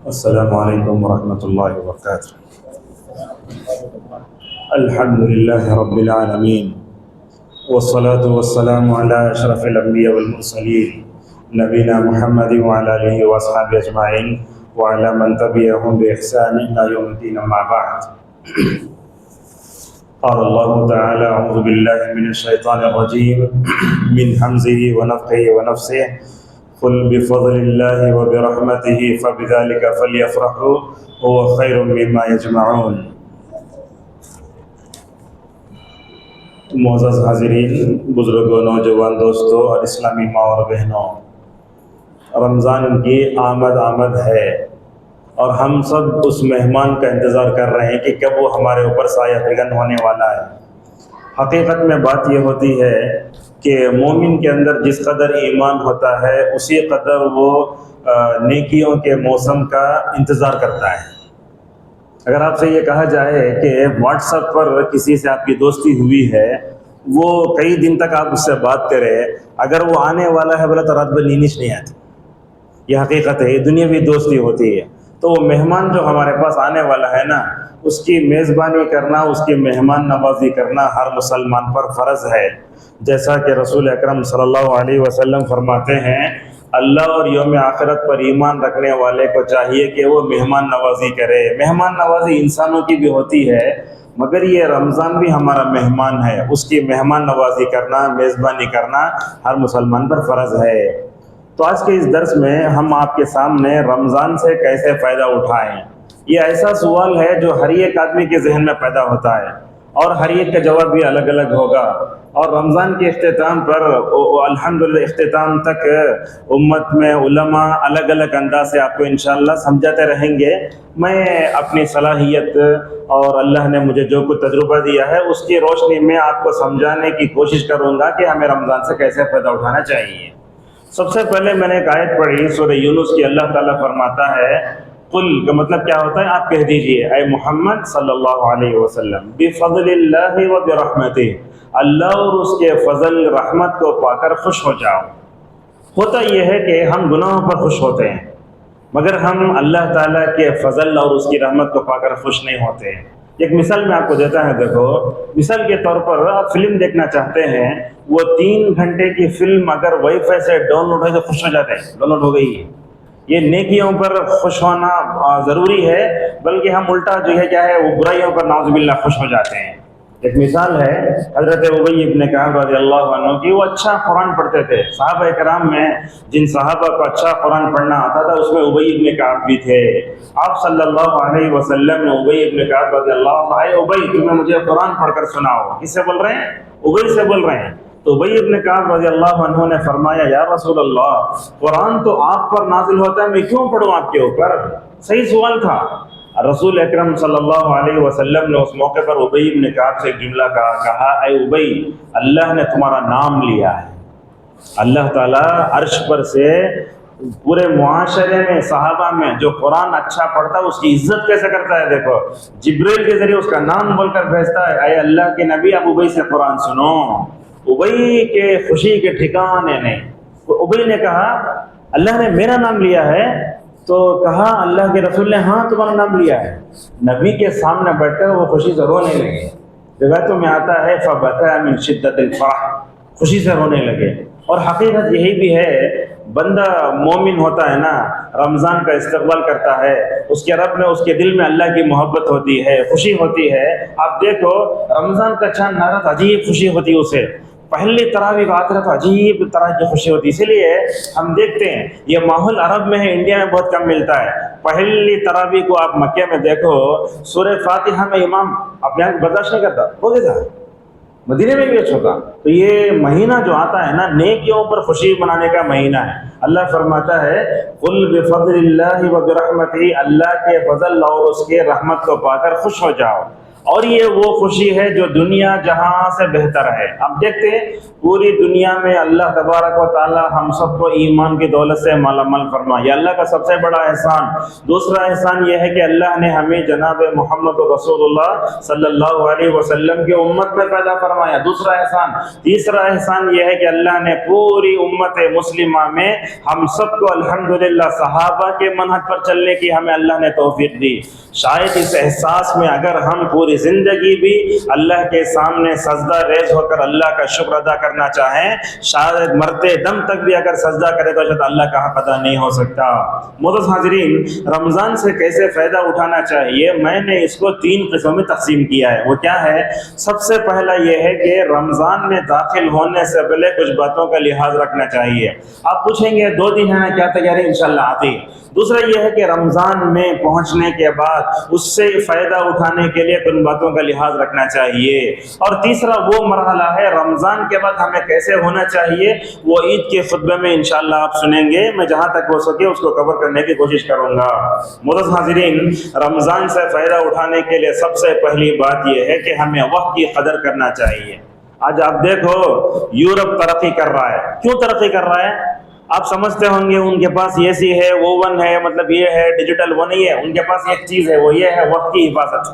السلام علیکم ورحمۃ اللہ وبرکاتہ۔ الحمد للہ رب العالمین والصلاة والسلام علی اشرف الانبیاء والمرسلین نبینا محمد وعلی آلہ واصحابہ اجمعین وعلی من تبعہم بإحسان الی یوم الدین، اما بعد۔ قال اللہ تعالی اعوذ باللہ من الشیطان الرجیم من حمزہ ونفخہ ونفثہ قل بفضل اللہ وبرحمتہ فبذلک فلیفرحوا هو خیر مما یجمعون۔ معزز حاضرین، بزرگوں، نوجوان دوستوں اور اسلامی ماں اور بہنوں، رمضان کی آمد ہے اور ہم سب اس مہمان کا انتظار کر رہے ہیں کہ کب وہ ہمارے اوپر سایہ فگن ہونے والا ہے۔ حقیقت میں بات یہ ہوتی ہے کہ مومن کے اندر جس قدر ایمان ہوتا ہے اسی قدر وہ نیکیوں کے موسم کا انتظار کرتا ہے۔ اگر آپ سے یہ کہا جائے کہ واٹس ایپ پر کسی سے آپ کی دوستی ہوئی ہے، وہ کئی دن تک آپ اس سے بات کریں، اگر وہ آنے والا ہے بولا تو رات بھر نیند نہیں آتی۔ یہ حقیقت ہے، یہ دنیاوی دوستی ہوتی ہے۔ تو وہ مہمان جو ہمارے پاس آنے والا ہے نا، اس کی میزبانی کرنا، اس کی مہمان نوازی کرنا ہر مسلمان پر فرض ہے۔ جیسا کہ رسول اکرم صلی اللہ علیہ وسلم فرماتے ہیں، اللہ اور یوم آخرت پر ایمان رکھنے والے کو چاہیے کہ وہ مہمان نوازی کرے۔ مہمان نوازی انسانوں کی بھی ہوتی ہے، مگر یہ رمضان بھی ہمارا مہمان ہے، اس کی مہمان نوازی کرنا، میزبانی کرنا ہر مسلمان پر فرض ہے۔ تو آج کے اس درس میں ہم آپ کے سامنے رمضان سے کیسے فائدہ اٹھائیں، یہ ایسا سوال ہے جو ہر ایک آدمی کے ذہن میں پیدا ہوتا ہے اور ہر ایک کا جواب بھی الگ الگ ہوگا۔ اور رمضان کے اختتام پر الحمدللہ اختتام تک امت میں علماء الگ الگ انداز سے آپ کو انشاءاللہ سمجھاتے رہیں گے۔ میں اپنی صلاحیت اور اللہ نے مجھے جو کچھ تجربہ دیا ہے اس کی روشنی میں آپ کو سمجھانے کی کوشش کروں گا کہ ہمیں رمضان سے کیسے فائدہ اٹھانا چاہیے۔ سب سے پہلے میں نے ایک آیت پڑھی سورہ یونس کی، اللہ تعالیٰ فرماتا ہے قل کا مطلب کیا ہوتا ہے، آپ کہہ دیجئے اے محمد صلی اللہ علیہ وسلم، بفضل اللہ و برحمتہ، اللہ اور اس کے فضل رحمت کو پا کر خوش ہو جاؤ۔ ہوتا یہ ہے کہ ہم گناہوں پر خوش ہوتے ہیں مگر ہم اللہ تعالیٰ کے فضل اور اس کی رحمت کو پا کر خوش نہیں ہوتے ہیں۔ ایک مثال میں آپ کو دیتا ہے، دیکھو مثال کے طور پر آپ فلم دیکھنا چاہتے ہیں، وہ 3 گھنٹے کی فلم اگر وائی فائی سے ڈاؤن لوڈ ہو تو خوش ہو جاتے ہیں، ڈاؤن لوڈ ہو گئی ہے۔ یہ نیکیوں پر خوش ہونا ضروری ہے، بلکہ ہم الٹا جو ہے کیا ہے، وہ برائیوں پر نعوذ باللہ خوش ہو جاتے ہیں۔ ایک مثال ہے حضرت ابی ابن کعب رضی اللہ عنہ کی، وہ اچھا قرآن پڑھتے تھے۔ صحابہ کرام میں جن صحابہ کو اچھا قرآن پڑھنا آتا تھا اس میں ابی ابن کعب بھی تھے۔ آپ صلی اللہ علیہ وسلم نے ابی ابن کعب رضی اللہ عنہ، اے ابی تمہیں مجھے قرآن پڑھ کر سناؤ۔ کس سے بول رہے ہیں؟ ابی سے بول رہے ہیں۔ تو ابی ابن کعب رضی اللہ عنہ نے فرمایا، یا رسول اللہ، قرآن تو آپ پر نازل ہوتا ہے، میں کیوں پڑھوں آپ کے اوپر؟ صحیح سوال تھا۔ رسول اکرم صلی اللہ علیہ وسلم نے اس موقع پر ابی ابن کعب سے جملہ کہا، اے ابی، اللہ نے تمہارا نام لیا ہے۔ اللہ تعالیٰ عرش پر سے پورے معاشرے میں صحابہ میں جو قرآن اچھا پڑھتا ہے اس کی عزت کیسے کرتا ہے، دیکھو جبریل کے ذریعے اس کا نام بول کر بھیجتا ہے، اے اللہ کے نبی اب ابی سے قرآن سنو۔ ابی کے خوشی کے ٹھکانے نہیں۔ ابی نے کہا اللہ نے میرا نام لیا ہے، تو کہا اللہ کے رسول نے ہاں تمہارا نام لیا ہے۔ نبی کے سامنے بیٹھ کر وہ خوشی سے رونے لگے۔ روایتوں میں آتا ہے فبکى من شدت الفرح، خوشی سے رونے لگے۔ اور حقیقت یہی بھی ہے، بندہ مومن ہوتا ہے نا، رمضان کا استقبال کرتا ہے، اس کے رب میں اس کے دل میں اللہ کی محبت ہوتی ہے، خوشی ہوتی ہے۔ آپ دیکھو رمضان کا چاند نارت عجیب خوشی ہوتی ہے اسے، پہلی تراویح کو آتے تو عجیب طرح کی خوشی ہوتی ہے۔ اسی لیے ہم دیکھتے ہیں یہ ماحول عرب میں ہے، انڈیا میں بہت کم ملتا ہے۔ پہلی تراویح کو آپ مکہ میں دیکھو، سورہ فاتحہ میں امام اپنے آپ برداشت نہیں کرتا، ہو گیا تھا، مدینے میں بھی اچھا ہوتا۔ تو یہ مہینہ جو آتا ہے نا، نیکیوں پر خوشی منانے کا مہینہ ہے۔ اللہ فرماتا ہے قل بفضل اللہ وبرحمتہ، اللہ کے فضل اور اس کے رحمت کو پا کر خوش ہو جاؤ۔ اور یہ وہ خوشی ہے جو دنیا جہاں سے بہتر ہے۔ اب دیکھتے ہیں پوری دنیا میں اللہ تبارک و تعالی ہم سب کو ایمان کی دولت سے مالا مال فرمائے، یہ اللہ کا سب سے بڑا احسان۔ دوسرا احسان یہ ہے کہ اللہ نے ہمیں جناب محمد رسول اللہ صلی اللہ علیہ وسلم کی امت میں پیدا فرمایا، دوسرا احسان۔ تیسرا احسان یہ ہے کہ اللہ نے پوری امت مسلمہ میں ہم سب کو الحمدللہ صحابہ کے منہج پر چلنے کی ہمیں اللہ نے توفیق دی۔ شاید اس احساس میں اگر ہم پوری زندگی بھی اللہ کے سامنے سجدہ ریز ہو کر اللہ کا شکر ادا کرنا چاہیں، شاید مرتے دم تک بھی اگر سجدہ کرے تو شاید اللہ کا حق ادا نہیں ہو سکتا۔ معزز حاضرین، رمضان سے کیسے فائدہ اٹھانا چاہیے، میں نے اس کو 3 قسموں میں تقسیم کیا ہے۔ وہ کیا ہے؟ سب سے پہلا یہ ہے کہ رمضان میں داخل ہونے سے پہلے کچھ باتوں کا لحاظ رکھنا چاہیے۔ آپ پوچھیں گے 2 دن ہے نا، کیا تیاری انشاءاللہ آتی ہے۔ دوسرا یہ ہے کہ رمضان میں پہنچنے کے بعد اس سے فائدہ اٹھانے کے لیے کن باتوں کا لحاظ رکھنا چاہیے۔ اور تیسرا وہ مرحلہ ہے رمضان کے بعد ہمیں کیسے ہونا چاہیے، وہ عید کے خطبے میں انشاءاللہ آپ سنیں گے، میں جہاں تک ہو سکے اس کو کور کرنے کی کوشش کروں گا۔ معزز حاضرین، رمضان سے فائدہ اٹھانے کے لیے سب سے پہلی بات یہ ہے کہ ہمیں وقت کی قدر کرنا چاہیے۔ آج آپ دیکھو یورپ ترقی کر رہا ہے، کیوں ترقی کر رہا ہے؟ آپ سمجھتے ہوں گے ان کے پاس یہ سی ہے، اوون ہے، مطلب یہ ہے ڈیجیٹل، وہ نہیں ہے، ان کے پاس ایک چیز ہے، وہ یہ ہے وقت کی حفاظت۔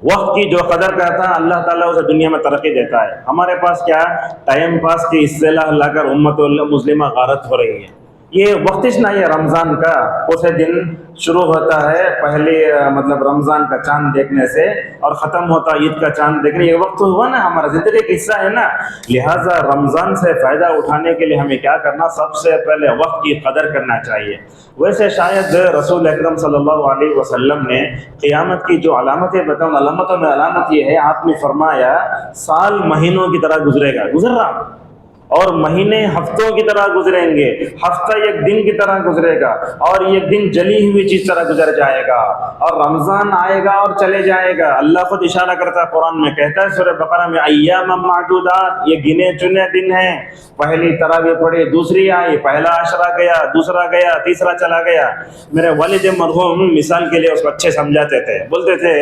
وقت کی جو قدر کرتا ہے اللہ تعالیٰ اسے دنیا میں ترقی دیتا ہے۔ ہمارے پاس کیا ٹائم پاس کی اصطلاح لا کر امت مسلمہ غارت ہو رہی ہے۔ یہ وقتش نہ یہ رمضان کا اسے دن شروع ہوتا ہے پہلے مطلب رمضان کا چاند دیکھنے سے اور ختم ہوتا عید کا چاند دیکھنے، یہ وقت ہوا نا، ہمارا زندگی کا حصہ ہے نا۔ لہٰذا رمضان سے فائدہ اٹھانے کے لیے ہمیں کیا کرنا، سب سے پہلے وقت کی قدر کرنا چاہیے۔ ویسے شاید رسول اکرم صلی اللہ علیہ وسلم نے قیامت کی جو علامتیں بتاؤں، علامتوں میں علامت یہ ہے، آپ نے فرمایا سال مہینوں کی طرح گزرے گا، گزر رہا، اور مہینے ہفتوں کی طرح گزریں گے، ہفتہ ایک دن کی طرح گزرے گا، اور ایک دن جلی ہوئی چیز طرح گزر جائے گا، اور رمضان آئے گا اور چلے جائے گا۔ اللہ خود اشارہ کرتا ہے قرآن میں، کہتا ہے سورہ بقرہ میں ایام معدودات، یہ گنے چنے دن ہیں۔ پہلی تراویح پڑھی، دوسری آئی، پہلا عشرہ گیا، دوسرا گیا، تیسرا چلا گیا۔ میرے والد مرحوم مثال کے لیے اس کو اچھے سمجھاتے تھے، بولتے تھے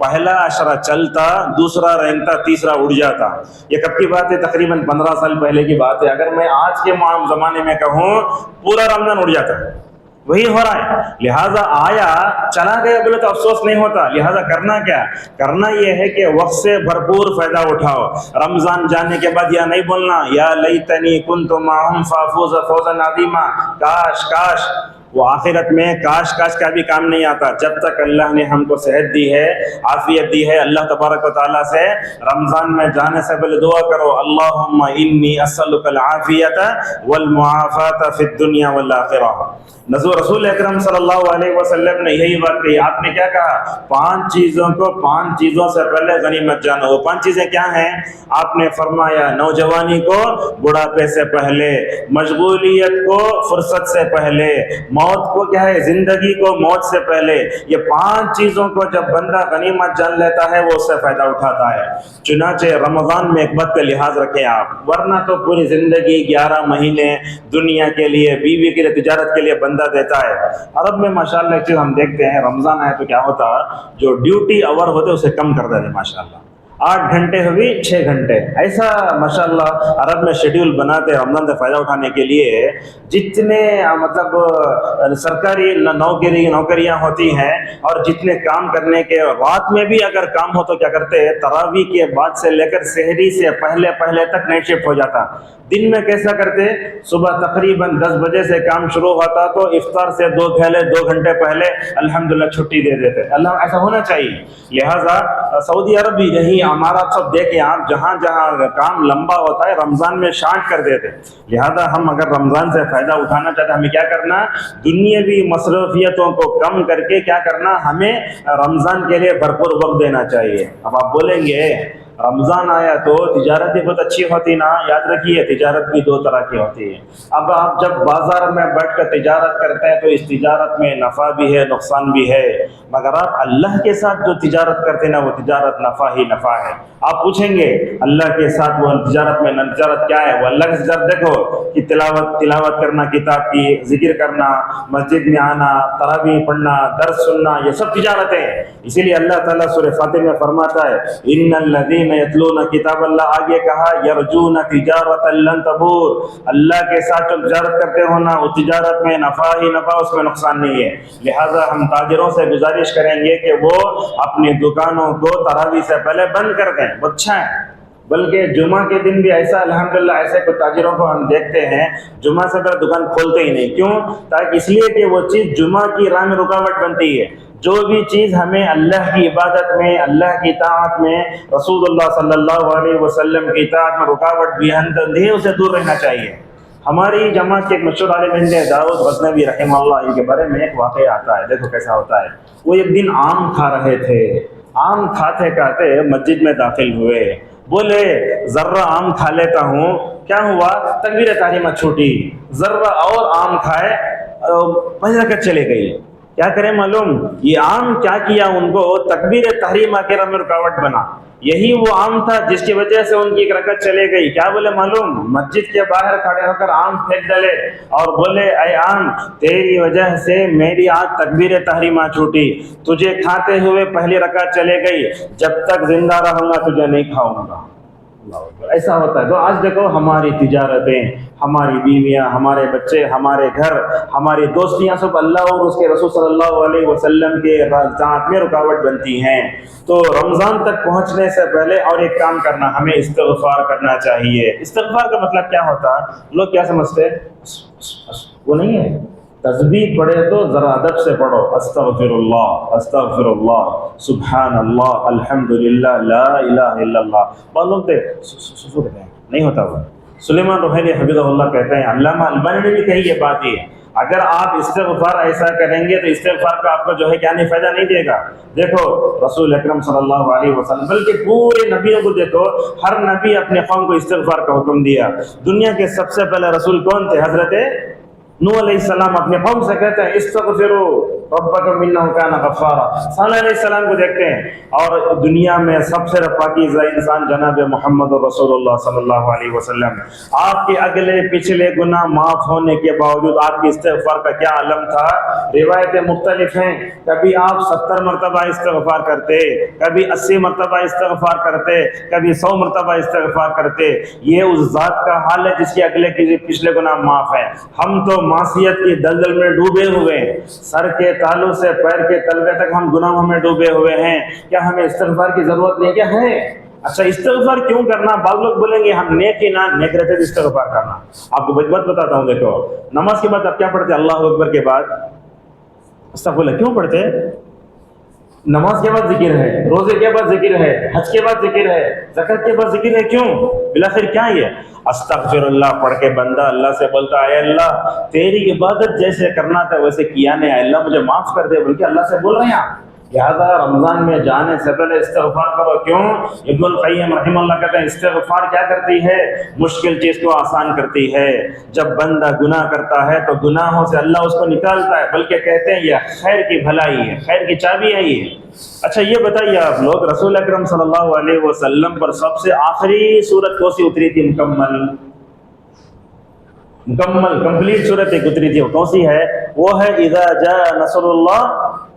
پہلا عشرہ چلتا، دوسرا رینگتا، تیسرا اڑ جاتا۔ یہ کب کی بات ہے؟ تقریباً 15 سال پہلے کی بات ہے۔ اگر میں آج کے زمانے میں کہوں پورا رمضان اڑ جاتا ہے، وہی ہو رہا ہے۔ لہٰذا آیا چلا گیا بولے تو افسوس نہیں ہوتا۔ لہٰذا کرنا کیا؟ کرنا یہ ہے کہ وقت سے بھرپور فائدہ اٹھاؤ۔ رمضان جانے کے بعد یا نہیں بولنا یا لیتنی کنت معہم فافوز فوزا عظیما، کاش کاش، وہ آخرت میں کاش کاش کا بھی کام نہیں آتا۔ جب تک اللہ نے ہم کو صحت دی ہے، عافیت دی ہے، اللہ تبارک و تعالیٰ سے رمضان میں جانے سے پہلے دعا کرو، اللہم انی اسألک العافیت والمعافات فی الدنیا والآخرہ۔ رسول اکرم صلی اللہ علیہ وسلم نے یہی بات کہی۔ آپ نے کیا کہا؟ 5 چیزوں سے پہلے غنیمت جانو۔ وہ 5 چیزیں کیا ہیں؟ آپ نے فرمایا نوجوانی کو بڑھاپے سے پہلے، مشغولیت کو فرصت سے پہلے، موت کو کیا ہے، زندگی کو موت سے پہلے۔ یہ 5 چیزوں کو جب بندہ غنیمت جان لیتا ہے وہ اس سے فائدہ اٹھاتا ہے۔ چنانچہ رمضان میں ایک بات کا لحاظ رکھیں آپ، ورنہ تو پوری زندگی 11 مہینے دنیا کے لیے، بیوی کے لیے، تجارت کے لیے بندہ دیتا ہے۔ عرب میں ماشاءاللہ ایک چیز ہم دیکھتے ہیں، رمضان آئے تو کیا ہوتا، جو ڈیوٹی آور ہوتے اسے کم کر دیتے ماشاءاللہ۔ 8 گھنٹے ہوئی 6 گھنٹے، ایسا ماشاءاللہ عرب میں شیڈیول بناتے ہیں رمضان سے فائدہ اٹھانے کے لیے۔ جتنے مطلب سرکاری نوکریاں ہوتی ہیں اور جتنے کام کرنے کے، رات میں بھی اگر کام ہو تو کیا کرتے ہیں، تراویح کے بعد سے لے کر سحری سے پہلے تک نائٹ شفٹ ہو جاتا۔ دن میں کیسا کرتے، صبح تقریباً 10 بجے سے کام شروع ہوتا تو افطار سے 2 گھنٹے پہلے الحمدللہ چھٹی دے دیتے۔ اللہ ایسا ہونا چاہیے۔ لہٰذا سعودی عرب بھی یہی، ہمارا سب دیکھیں آپ، جہاں کام لمبا ہوتا ہے رمضان میں شارٹ کر دیتے۔ لہذا ہم اگر رمضان سے فائدہ اٹھانا چاہتے ہیں ہمیں کیا کرنا، دنیاوی مصروفیتوں کو کم کر کے کیا کرنا، ہمیں رمضان کے لیے بھرپور وقت دینا چاہیے۔ اب آپ بولیں گے رمضان آیا تو تجارت بھی بہت اچھی ہوتی نا، یاد رکھیے تجارت بھی 2 طرح کی ہوتی ہے۔ اب آپ جب بازار میں بیٹھ کر تجارت کرتے ہیں تو اس تجارت میں نفع بھی ہے، نقصان بھی ہے، مگر آپ اللہ کے ساتھ جو تجارت کرتے ہیں نا وہ تجارت نفع ہی نفع ہے۔ آپ پوچھیں گے اللہ کے ساتھ وہ تجارت میں تجارت کیا ہے؟ وہ اللہ کے ساتھ دیکھو کہ تلاوت کرنا، کتاب کی ذکر کرنا، مسجد میں آنا، تراویح پڑھنا، درس سننا، یہ سب تجارتیں ہیں۔ اسی لیے اللہ تعالیٰ سورہ فاتر میں فرماتا ہے ان الذین یتلون کتاب اللہ، آگے کہا یرجون تجارت لن تبور، اللہ کے ساتھ جو تجارت کرتے ہو نا، اس تجارت میں نفع ہی نفع، اس میں نقصان نہیں ہے۔ لہٰذا ہم تاجروں سے گزارش کریں گے کہ وہ اپنی دکانوں کو تراویح سے پہلے بند کر دیں، اچھا ہے۔ بلکہ جمعہ کے دن بھی ایسا الحمدللہ ایسے کچھ تاجروں کو ہم دیکھتے ہیں جمعہ سے پہلے دکان کھولتے ہی نہیں، کیوں؟ تاکہ اس لیے کہ وہ چیز جمعہ کی راہ میں رکاوٹ بنتی ہے۔ جو بھی چیز ہمیں اللہ کی عبادت میں، اللہ کی طاعت میں، رسول اللہ صلی اللہ علیہ وسلم کی طاعت میں رکاوٹ بھی ہے، اسے دور رہنا چاہیے۔ ہماری جماعت کے ایک مشہور عالم ہند ہے داؤد غزنوی رحمہ اللہ، ان کے بارے میں ایک واقعہ آتا ہے، دیکھو کیسا ہوتا ہے۔ وہ ایک دن آم کھا رہے تھے، آم کھاتے کھاتے مسجد میں داخل ہوئے، بولے ذرہ آم کھا لیتا ہوں، کیا ہوا؟ تکبیر تحریمہ چھوٹی، ذرہ اور آم کھائے، پہلے رکعت چلے گئی۔ کیا کریں معلوم؟ یہ آم کیا کیا ان کو تکبیر تحریمہ کے راہ میں رکاوٹ بنا۔ یہی وہ آم تھا جس کی وجہ سے ان کی ایک رکعت چلے گئی۔ کیا بولے معلوم؟ مسجد کے باہر کھڑے ہو کر آم پھینک ڈالے اور بولے اے آم، تیری وجہ سے میری آج تکبیر تحریمہ چھوٹی، تجھے کھاتے ہوئے پہلی رکعت چلے گئی، جب تک زندہ رہوں گا تجھے نہیں کھاؤں گا۔ ایسا ہوتا ہے۔ تو آج دیکھو ہماری تجارتیں، ہماری بیویاں، ہمارے بچے، ہمارے گھر، ہماری دوستیاں سب اللہ اور اس کے رسول صلی اللہ علیہ وسلم کے طاعت میں رکاوٹ بنتی ہیں۔ تو رمضان تک پہنچنے سے پہلے اور ایک کام کرنا، ہمیں استغفار کرنا چاہیے۔ استغفار کا مطلب کیا ہوتا ہے؟ لوگ کیا سمجھتے ہیں؟ وہ نہیں ہے۔ تسبیح پڑھے تو ذرا ادب سے پڑھو، استغفر اللہ، استغفر اللہ، سبحان اللہ، الحمدللہ، لا الہ الا اللہ۔ بہت لوگ کہتے ہیں نہیں ہوتا وہ۔ سلیمان روحانی حفظہ اللہ کہتے ہیں، علامہ البانی نے بھی کہی یہ بات، یہ اگر آپ استغفار ایسا کریں گے تو استغفار کا آپ کو جو ہے کیا نہیں فائدہ نہیں دے گا۔ دیکھو رسول اکرم صلی اللہ علیہ وسلم، بلکہ پورے نبیوں کو دیکھو، ہر نبی اپنے قوم کو استغفار کا حکم دیا۔ دنیا کے سب سے پہلے رسول کون تھے؟ حضرت نوح علیہ السلام اپنے قوم سے کہتے ہیں استغفروا ربکم انہ کان غفارا۔ صالح علیہ السلام کو دیکھتے ہیں، اور دنیا میں سب سے پاکیزہ انسان جناب محمد رسول اللہ صلی اللہ علیہ وسلم۔ آپ کے اگلے پچھلے گناہ معاف ہونے کے باوجود آپ کی استغفار کا کیا عالم تھا؟ روایتیں مختلف ہیں، کبھی آپ 70 مرتبہ استغفار کرتے، کبھی 80 مرتبہ استغفار کرتے، کبھی 100 مرتبہ استغفار کرتے۔ یہ اس ذات کا حال ہے جس کے اگلے پچھلے گناہ معاف ہیں۔ ہم تو معصیت کی دلدل میں ڈوبے ہوئے ہیں، سر کے تالوں سے پیر کے تلوے تک ہم گناہوں میں ڈوبے ہوئے ہیں۔ کیا ہمیں استغفار کی ضرورت نہیں؟ کیا ہے؟ اچھا استغفار کیوں کرنا؟ بعض لوگ بولیں گے ہم نیک ہی نہ نیک رہتے تو استغفار کرنا۔ آپ کو بات بتاتا ہوں، دیکھو نماز کے بعد آپ کیا پڑھتے؟ اللہ اکبر کے بعد استغفر کیوں پڑھتے؟ نماز کے بعد ذکر ہے، روزے کے بعد ذکر ہے، حج کے بعد ذکر ہے، زکات کے بعد ذکر ہے، کیوں؟ بلاخر کیا یہ استغفر اللہ پڑھ کے بندہ اللہ سے بولتا ہے اے اللہ تیری عبادت جیسے کرنا تھا ویسے کیا نہیں، اے اللہ مجھے معاف کر دے، بلکہ اللہ سے بول رہے ہیں آپ۔ لہٰذا رمضان میں جانے سے پہلے استغفار کرو۔ کیوں؟ ابن القیم رحمہ اللہ کہتے ہیں استغفار کیا کرتی ہے؟ مشکل چیز کو آسان کرتی ہے۔ جب بندہ گناہ کرتا ہے تو گناہوں سے اللہ اس کو نکالتا ہے، بلکہ کہتے ہیں یہ خیر کی بھلائی ہے، خیر کی چابی ہے یہ۔ اچھا یہ بتائیے آپ لوگ، رسول اکرم صلی اللہ علیہ وسلم پر سب سے آخری سورت کون سی اتری تھی؟ کمپلیٹ صورت ایک اتری تھی، وہ کون سی ہے؟ وہ ہے اذا جاء نصر اللہ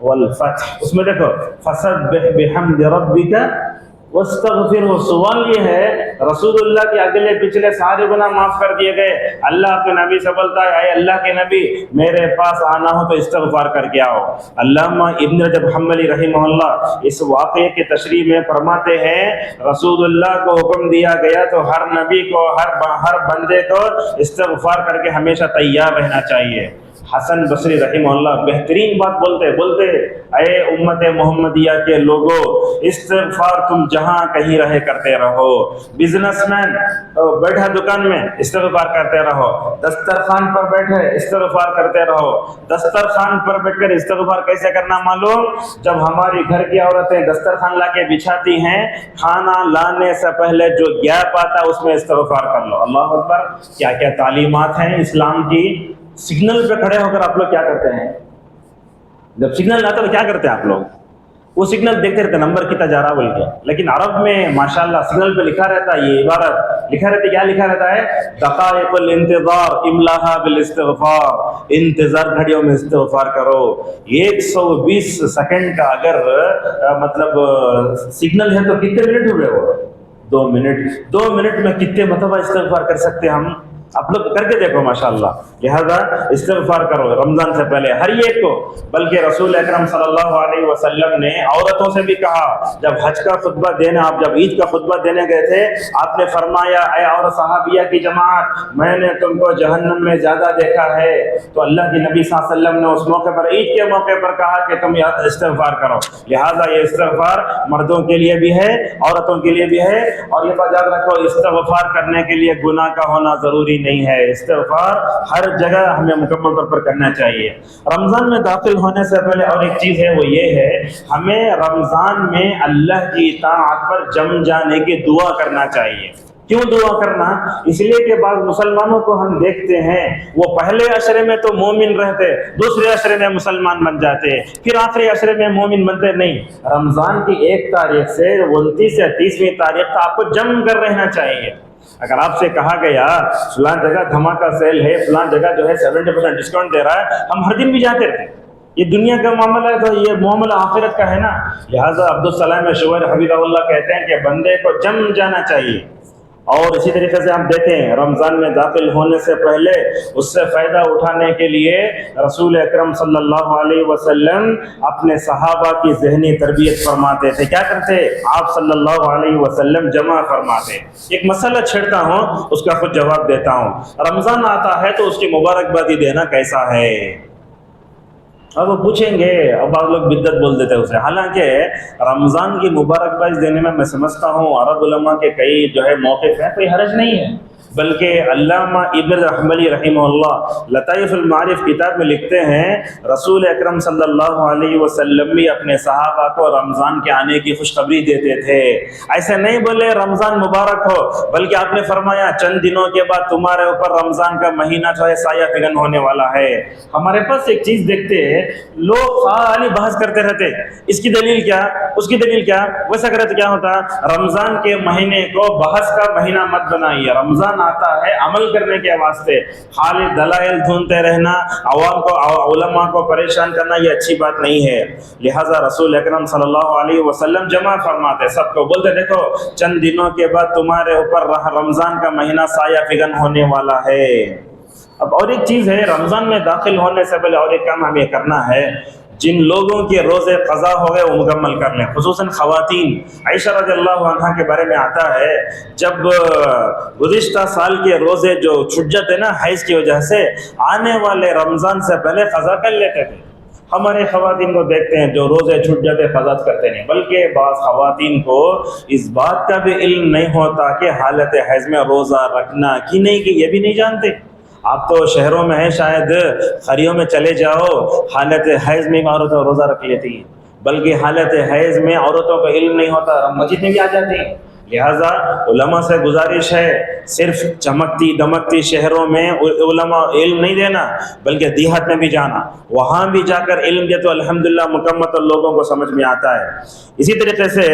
والفتح۔ اس میں دیکھو فسبح بحمد ربک واستغفر۔ سوال یہ ہے رسول اللہ کے اگلے پچھلے سارے گناہ معاف کر دیے گئے، اللہ کے نبی سے بولتا ہے اے اللہ کے نبی میرے پاس آنا ہو تو استغفار کر کے آؤ۔ علامہ ابن رجب حنبلی رحمہ اللہ اس واقعے کی تشریح میں فرماتے ہیں رسول اللہ کو حکم دیا گیا تو ہر نبی کو، ہر بندے کو استغفار کر کے ہمیشہ تیار رہنا چاہیے۔ حسن بصری رحمہ اللہ بہترین بات بولتے اے امت محمدیہ کے لوگوں، استغفار تم جہاں کہیں رہے کرتے رہو۔ بزنس مین بیٹھا دکان میں استغفار کرتے رہو، دسترخوان پر بیٹھے استغفار کرتے رہو۔ دسترخوان پر بیٹھ کر استغفار کیسے کرنا معلوم؟ جب ہماری گھر کی عورتیں دسترخوان لا کے بچھاتی ہیں، کھانا لانے سے پہلے جو گیپ آتا ہے اس میں استغفار کر لو۔ اللہ اکبر، کیا کیا تعلیمات ہیں اسلام کی۔ سگنل پہ کھڑے ہو کر آپ لوگ کیا کرتے ہیں؟ جب سگنل آتا تو کیا کرتے ہیں آپ لوگ؟ وہ سگنل دیکھتے رہتے نمبر کتنا جا رہا بول کے. لیکن عرب میں ماشاءاللہ سگنل پہ لکھا رہتا ہے یہ عبارت لکھا رہتا ہے. کیا لکھا رہتا ہے؟ دقائق الانتظار املاها بالاستغفار. انتظار گھڑیوں میں استغفار کرو. 120 سیکنڈ کا اگر مطلب سگنل ہے تو کتنے منٹ ہوئے وہ؟ 2 منٹ. 2 منٹ میں کتنے مرتبہ استغفار کر سکتے ہم؟ آپ لوگ کر کے دیکھو ماشاءاللہ. لہذا استغفار کرو رمضان سے پہلے ہر ایک کو. بلکہ رسول اکرم صلی اللہ علیہ وسلم نے عورتوں سے بھی کہا. جب حج کا خطبہ دینا آپ جب عید کا خطبہ دینے گئے تھے آپ نے فرمایا اے اور صحابیہ کی جماعت میں نے تم کو جہنم میں زیادہ دیکھا ہے. تو اللہ کے نبی صلی اللہ علیہ وسلم نے اس موقع پر عید کے موقع پر کہا کہ تم استغفار کرو. لہذا یہ استغفار مردوں کے لیے بھی ہے عورتوں کے لیے بھی ہے. اور یہ بات یاد رکھو استغفار کرنے کے لیے گناہ کا ہونا ضروری نہیں ہے. استغفار ہر جگہ ہمیں مکمل طور پر کرنا چاہیے. رمضان میں داخل ہونے سے پہلے اور ایک چیز ہے وہ یہ ہے ہمیں رمضان میں اللہ کی اطاعت پر جم جانے کی دعا کرنا چاہیے. کیوں دعا کرنا؟ اس لیے کہ بعض مسلمانوں کو ہم دیکھتے ہیں وہ پہلے عشرے میں تو مومن رہتے دوسرے عشرے میں مسلمان بن جاتے پھر آخری عشرے میں مومن بنتے نہیں. رمضان کی 1 تاریخ سے 29 یا 30ویں تاریخ تک آپ کو جم کر رہنا چاہیے. اگر آپ سے کہا گیا فلاں جگہ دھماکہ سیل ہے فلاں جگہ جو ہے 70% ڈسکاؤنٹ دے رہا ہے ہم ہر دن بھی جاتے رہتے. یہ دنیا کا معاملہ ہے تو یہ معاملہ آخرت کا ہے نا. لہٰذا عبدالسلام شویر حفظہ اللہ کہتے ہیں کہ بندے کو جم جانا چاہیے. اور اسی طریقے سے ہم دیکھیں رمضان میں داخل ہونے سے پہلے اس سے فائدہ اٹھانے کے لیے رسول اکرم صلی اللہ علیہ وسلم اپنے صحابہ کی ذہنی تربیت فرماتے تھے. کیا کرتے؟ آپ صلی اللہ علیہ وسلم جمع فرماتے. ایک مسئلہ چھیڑتا ہوں اس کا خود جواب دیتا ہوں. رمضان آتا ہے تو اس کی مبارکبادی دینا کیسا ہے؟ اب وہ پوچھیں گے اب بعض لوگ بدعت بول دیتے ہیں اسے. حالانکہ رمضان کی مبارکباد دینے میں سمجھتا ہوں عرب علماء کے کئی جو ہے موقف ہیں کوئی حرج نہیں ہے. بلکہ علامہ ابن حنبلی رحمہ اللہ لطائف المعارف کتاب میں لکھتے ہیں رسول اکرم صلی اللہ علیہ وسلم بھی اپنے صحابہ کو رمضان کے آنے کی خوشخبری دیتے تھے. ایسے نہیں بولے رمضان مبارک ہو بلکہ آپ نے فرمایا چند دنوں کے بعد تمہارے اوپر رمضان کا مہینہ جو ہے سایہ فگن ہونے والا ہے. ہمارے پاس ایک چیز دیکھتے ہیں لوگ خالی بحث کرتے رہتے اس کی دلیل کیا اس کی دلیل کیا. ویسا کرے تو کیا ہوتا؟ رمضان کے مہینے کو بحث کا مہینہ مت بنائیے. رمضان آتا ہے عمل کرنے کے واسطے. خالی دلائل ڈھونڈتے رہنا عوام کو علماء کو پریشان کرنا یہ اچھی بات نہیں ہے. لہٰذا رسول اکرم صلی اللہ علیہ وسلم جمع فرماتے سب کو بولتے دیکھو چند دنوں کے بعد تمہارے اوپر رمضان کا مہینہ سایہ فگن ہونے والا ہے. اب اور ایک چیز ہے رمضان میں داخل ہونے سے پہلے اور ایک کام ہمیں کرنا ہے. جن لوگوں کے روزے قضا ہو گئے وہ مکمل کر لیں خصوصاً خواتین. عائشہ رضی اللہ عنہا کے بارے میں آتا ہے جب گزشتہ سال کے روزے جو چھٹ جاتے نا حیض کی وجہ سے آنے والے رمضان سے پہلے قضا کر لیتے تھے. ہمارے خواتین کو دیکھتے ہیں جو روزے چھوٹ جاتے قضا کرتے نہیں. بلکہ بعض خواتین کو اس بات کا بھی علم نہیں ہوتا کہ حالت حیض میں روزہ رکھنا کہ نہیں کہ یہ بھی نہیں جانتے. آپ تو شہروں میں ہیں شاید خریوں میں چلے جاؤ حالت حیض میں عورتیں روزہ رکھ لیتی ہیں. بلکہ حالت حیض میں عورتوں کو علم نہیں ہوتا مسجد میں بھی آ جاتی ہیں. لہٰذا علماء سے گزارش ہے صرف چمکتی دمکتی شہروں میں علماء علم نہیں دینا بلکہ دیہات میں بھی جانا وہاں بھی جا کر علم دے تو الحمدللہ مکمل لوگوں کو سمجھ میں آتا ہے. اسی طریقے سے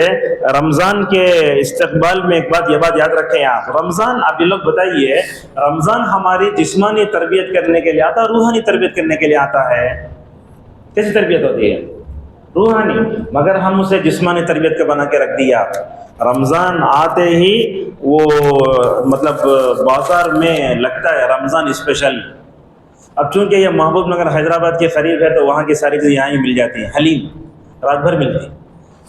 رمضان کے استقبال میں ایک بات یہ بات یاد رکھیں آپ. رمضان آپ یہ لوگ بتائیے رمضان ہماری جسمانی تربیت کرنے کے لیے آتا ہے روحانی تربیت کرنے کے لیے آتا ہے. کیسی تربیت ہوتی ہے؟ روحانی. مگر ہم اسے جسمانی تربیت کا بنا کے رکھ دیا. رمضان آتے ہی وہ مطلب بازار میں لگتا ہے رمضان اسپیشل. اب چونکہ یہ محبوب نگر حیدرآباد کے قریب ہے تو وہاں کی ساری چیزیں یہاں ہی مل جاتی ہیں. حلیم رات بھر ملتی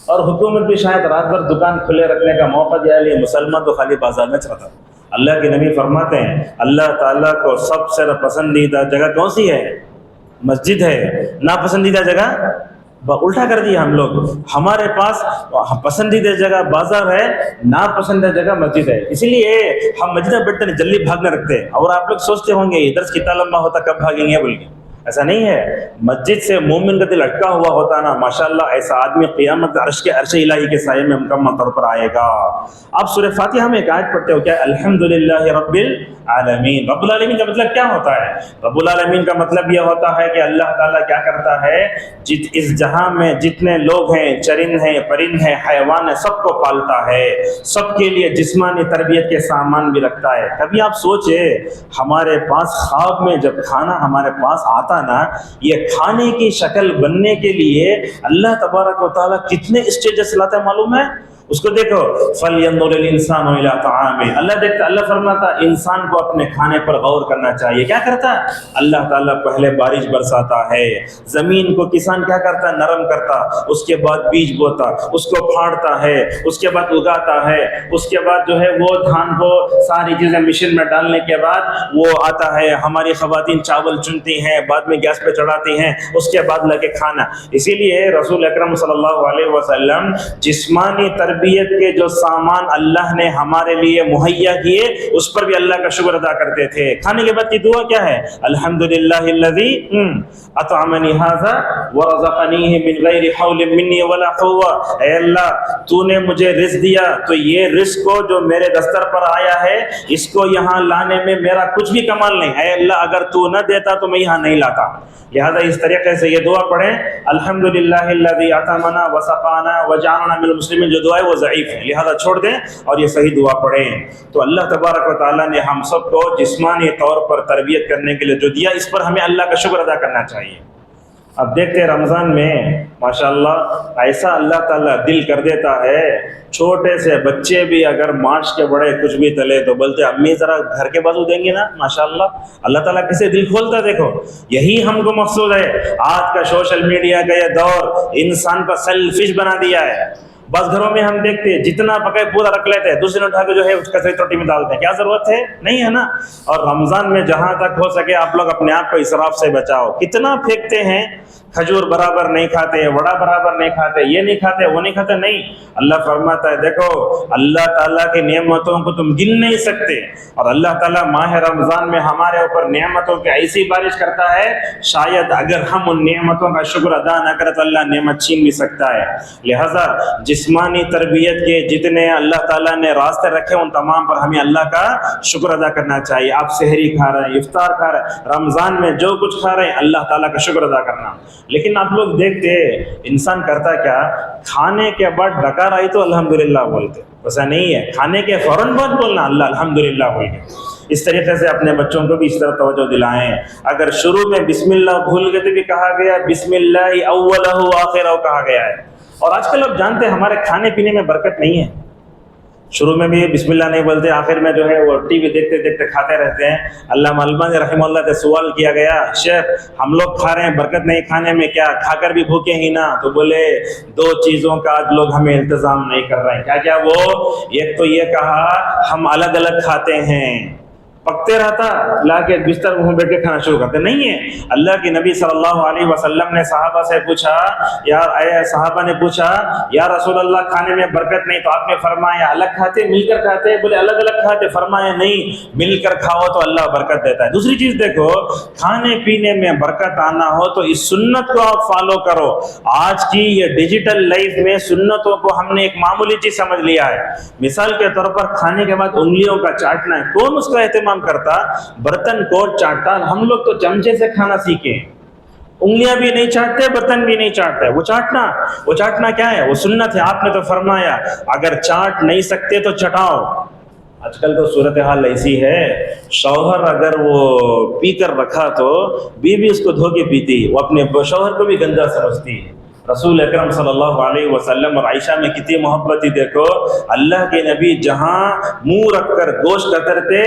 اور حکومت بھی شاید رات بھر دکان کھلے رکھنے کا موقع دیا لیے مسلمان تو خالی بازار میں چلتا. اللہ کے نبی فرماتے ہیں اللہ تعالیٰ کو سب سے پسندیدہ جگہ کون سی ہے؟ مسجد ہے. ناپسندیدہ جگہ الٹا کر دیا ہم لوگ. ہمارے پاس پسندیدہ جگہ بازار ہے ناپسندیدہ جگہ مسجد ہے. اسی لیے ہم مسجد میں بیٹھتے نہیں جلدی بھاگنے رکھتے. اور آپ لوگ سوچتے ہوں گے درس کتنا لمبا ہوتا کب بھاگیں گے بول کے. ایسا نہیں ہے، مسجد سے مومن کا دل اٹکا ہوا ہوتا نا، ماشاءاللہ ایسا آدمی قیامت عرش الہی کے سائے میں مکمل طور پر آئے گا۔ آپ سورہ فاتحہ میں ایک آیت پڑھتے ہو کیا، الحمدللہ رب العالمین۔ رب العالمین کا مطلب کیا ہوتا ہے؟ رب العالمین کا مطلب یہ ہوتا ہے کہ اللہ تعالیٰ کیا کرتا ہے، اس جہاں میں جتنے لوگ ہیں، چرند ہیں، پرند ہیں، حیوان ہیں، سب کو پالتا ہے، سب کے لیے جسمانی تربیت کے سامان بھی رکھتا ہے۔ کبھی آپ سوچے ہمارے پاس خواب میں جب کھانا ہمارے پاس آتا نا، یہ کھانے کی شکل بننے کے لیے اللہ تبارک و تعالیٰ کتنے اسٹیجز لاتا ہے معلوم ہے؟ اس کو دیکھو، فَلْيَنظُرِ الْإِنسَانُ إِلَىٰ طَعَامِهِ، اللہ دیکھتا، اللہ فرماتا انسان کو اپنے کھانے پر غور کرنا چاہیے۔ کیا کرتا ہے اللہ تعالیٰ؟ پہلے بارش برساتا ہے، زمین کو کسان کیا کرتا ہے، نرم کرتا، اس کے بعد بیج بوتا، اس کو پھاڑتا ہے، اس کے بعد اگاتا ہے، اس کے بعد جو ہے وہ دھان کو ساری چیزیں مشین میں ڈالنے کے بعد وہ آتا ہے، ہماری خواتین چاول چنتی ہیں، بعد میں گیس پہ چڑھاتی ہیں، اس کے بعد لگے کھانا۔ اسی لیے رسول اکرم صلی اللہ علیہ وسلم جسمانی تربیت کے جو سامان اللہ نے ہمارے لیے مہیا کیے، اس پر بھی اللہ کا شکر ادا کرتے تھے۔ کھانے کے بعد کی دعا کیا ہے؟ الحمدللہ الذی اطعمنی ھذا ورزقنیہ من غیر حول منی ولا قوہ، اے اللہ تو نے مجھے رزق دیا، تو یہ رزق کو جو میرے دستر پر آیا ہے، اس کو یہاں لانے میں میرا کچھ بھی کمال نہیں، اے اللہ اگر تو نہ دیتا تو میں یہاں نہیں لاتا۔ لہذا اس طریقے سے یہ دعا پڑھیں، الحمدللہ الذی اطعمنا وسقانا وجعلنا من المسلمین، جو دعا ہے وہ ضعیف ہے، لہذا چھوڑ دیں اور یہ صحیح دعا پڑھیں۔ تو اللہ تبارک و تعالیٰ نے ہم سب کو جسمانی طور پر تربیت کرنے کے لیے جو دیا، اس پر ہمیں اللہ کا شکر ادا کرنا چاہیے۔ اب دیکھتے ہیں رمضان میں ماشاءاللہ ایسا اللہ تعالیٰ دل کر دیتا ہے، چھوٹے سے بچے بھی اگر مارچ کے بڑے کچھ بھی تلے تو بولتے امی ذرا گھر کے بازو دیں گے نا، ماشاءاللہ اللہ تعالیٰ کسے دل کھولتا ہے۔ دیکھو یہی ہم کو مقصود ہے۔ آج کا سوشل میڈیا کا یہ دور انسان کو سیلفش بنا دیا ہے۔ بس گھروں میں ہم دیکھتے ہیں جتنا پکے پورا رکھ لیتے ہیں، دوسرے اٹھا کے جو ہے اس کچرے توٹی میں ڈالتے ہیں، کیا ضرورت ہے؟ نہیں ہے نا۔ اور رمضان میں جہاں تک ہو سکے آپ لوگ اپنے آپ کو اسراف سے بچاؤ۔ کتنا پھینکتے ہیں، کھجور برابر نہیں کھاتے، وڑا برابر نہیں کھاتے، یہ نہیں کھاتے، وہ نہیں کھاتے، نہیں۔ اللہ فرماتا ہے دیکھو اللہ تعالیٰ کی نعمتوں کو تم گن نہیں سکتے، اور اللہ تعالیٰ ماہ رمضان میں ہمارے اوپر نعمتوں کی ایسی بارش کرتا ہے، شاید اگر ہم ان نعمتوں کا شکر ادا نہ کریں تو اللہ نعمت چھین بھی سکتا ہے۔ لہذا جسمانی تربیت کے جتنے اللہ تعالیٰ نے راستے رکھے ان تمام پر ہمیں اللہ کا شکر ادا کرنا چاہیے۔ آپ سحری کھا رہے ہیں، افطار کھا رہے ہیں، رمضان میں جو کچھ کھا رہے ہیں، اللہ تعالیٰ کا شکر ادا کرنا۔ لیکن آپ لوگ دیکھتے انسان کرتا کیا، کھانے کے بعد ڈکار آئی تو الحمدللہ بولتے، ویسا نہیں ہے، کھانے کے فوراً بعد بولنا اللہ الحمدللہ بول کے۔ اس طریقے سے اپنے بچوں کو بھی اس طرح توجہ دلائیں۔ اگر شروع میں بسم اللہ بھول گئے تو بھی کہا گیا بسم اللہ اولہ آخرہ کہا گیا ہے۔ اور آج کل آپ جانتے ہیں ہمارے کھانے پینے میں برکت نہیں ہے، شروع میں بھی بسم اللہ نہیں بولتے، آخر میں جو ہے وہ ٹی وی دیکھتے دیکھتے کھاتے رہتے ہیں۔ علامہ البانی رحمہ اللہ سے سوال کیا گیا، شیخ ہم لوگ کھا رہے ہیں برکت نہیں کھانے میں، کیا کھا کر بھی بھوکے ہی نا؟ تو بولے دو چیزوں کا آج لوگ ہمیں انتظام نہیں کر رہے ہیں۔ کیا کیا وہ؟ ایک تو یہ کہا ہم الگ الگ کھاتے ہیں، پکتے رہتا لا کے بستر میں بیٹھ کے کھانا شروع کرتے نہیں ہے۔ اللہ کے نبی صلی اللہ علیہ وسلم نے صحابہ سے پوچھا، صحابہ نے پوچھا یا رسول اللہ کھانے میں برکت نہیں، تو آپ نے فرمایا الگ کھاتے مل کر کھاتے؟ بولے الگ الگ کھاتے، فرمایا نہیں مل کر کھاؤ تو اللہ برکت دیتا ہے۔ دوسری چیز دیکھو، کھانے پینے میں برکت آنا ہو تو اس سنت کو آپ فالو کرو۔ آج کی یہ ڈیجیٹل لائف میں سنتوں کو ہم نے ایک معمولی چیز سمجھ لیا ہے۔ مثال کے طور پر کھانے کے بعد انگلیوں کا چاٹنا ہے، کون اس کا اہتمام کرتا؟ برتن کو چاٹتا، ہم لوگ تو چمچے سے کھانا سیکھے، انگلیاں بھی نہیں چاٹتے، برتن بھی نہیں چاٹتے۔ وہ چاٹنا کیا ہے؟ وہ سنت ہے۔ آپ نے تو فرمایا اگر چاٹ نہیں سکتے تو چٹاؤ۔ آج کل تو صورتحال ایسی ہے، شوہر اگر وہ پی کر رکھا تو بیوی اس کو دھو کے پیتی، وہ اپنے شوہر کو بھی گندا سمجھتی ہے۔ رسول اکرم صلی اللہ علیہ وسلم اور عائشہ میں کتنی محبت تھی دیکھو، اللہ کے نبی جہاں منہ رکھ کر گوشت کترتے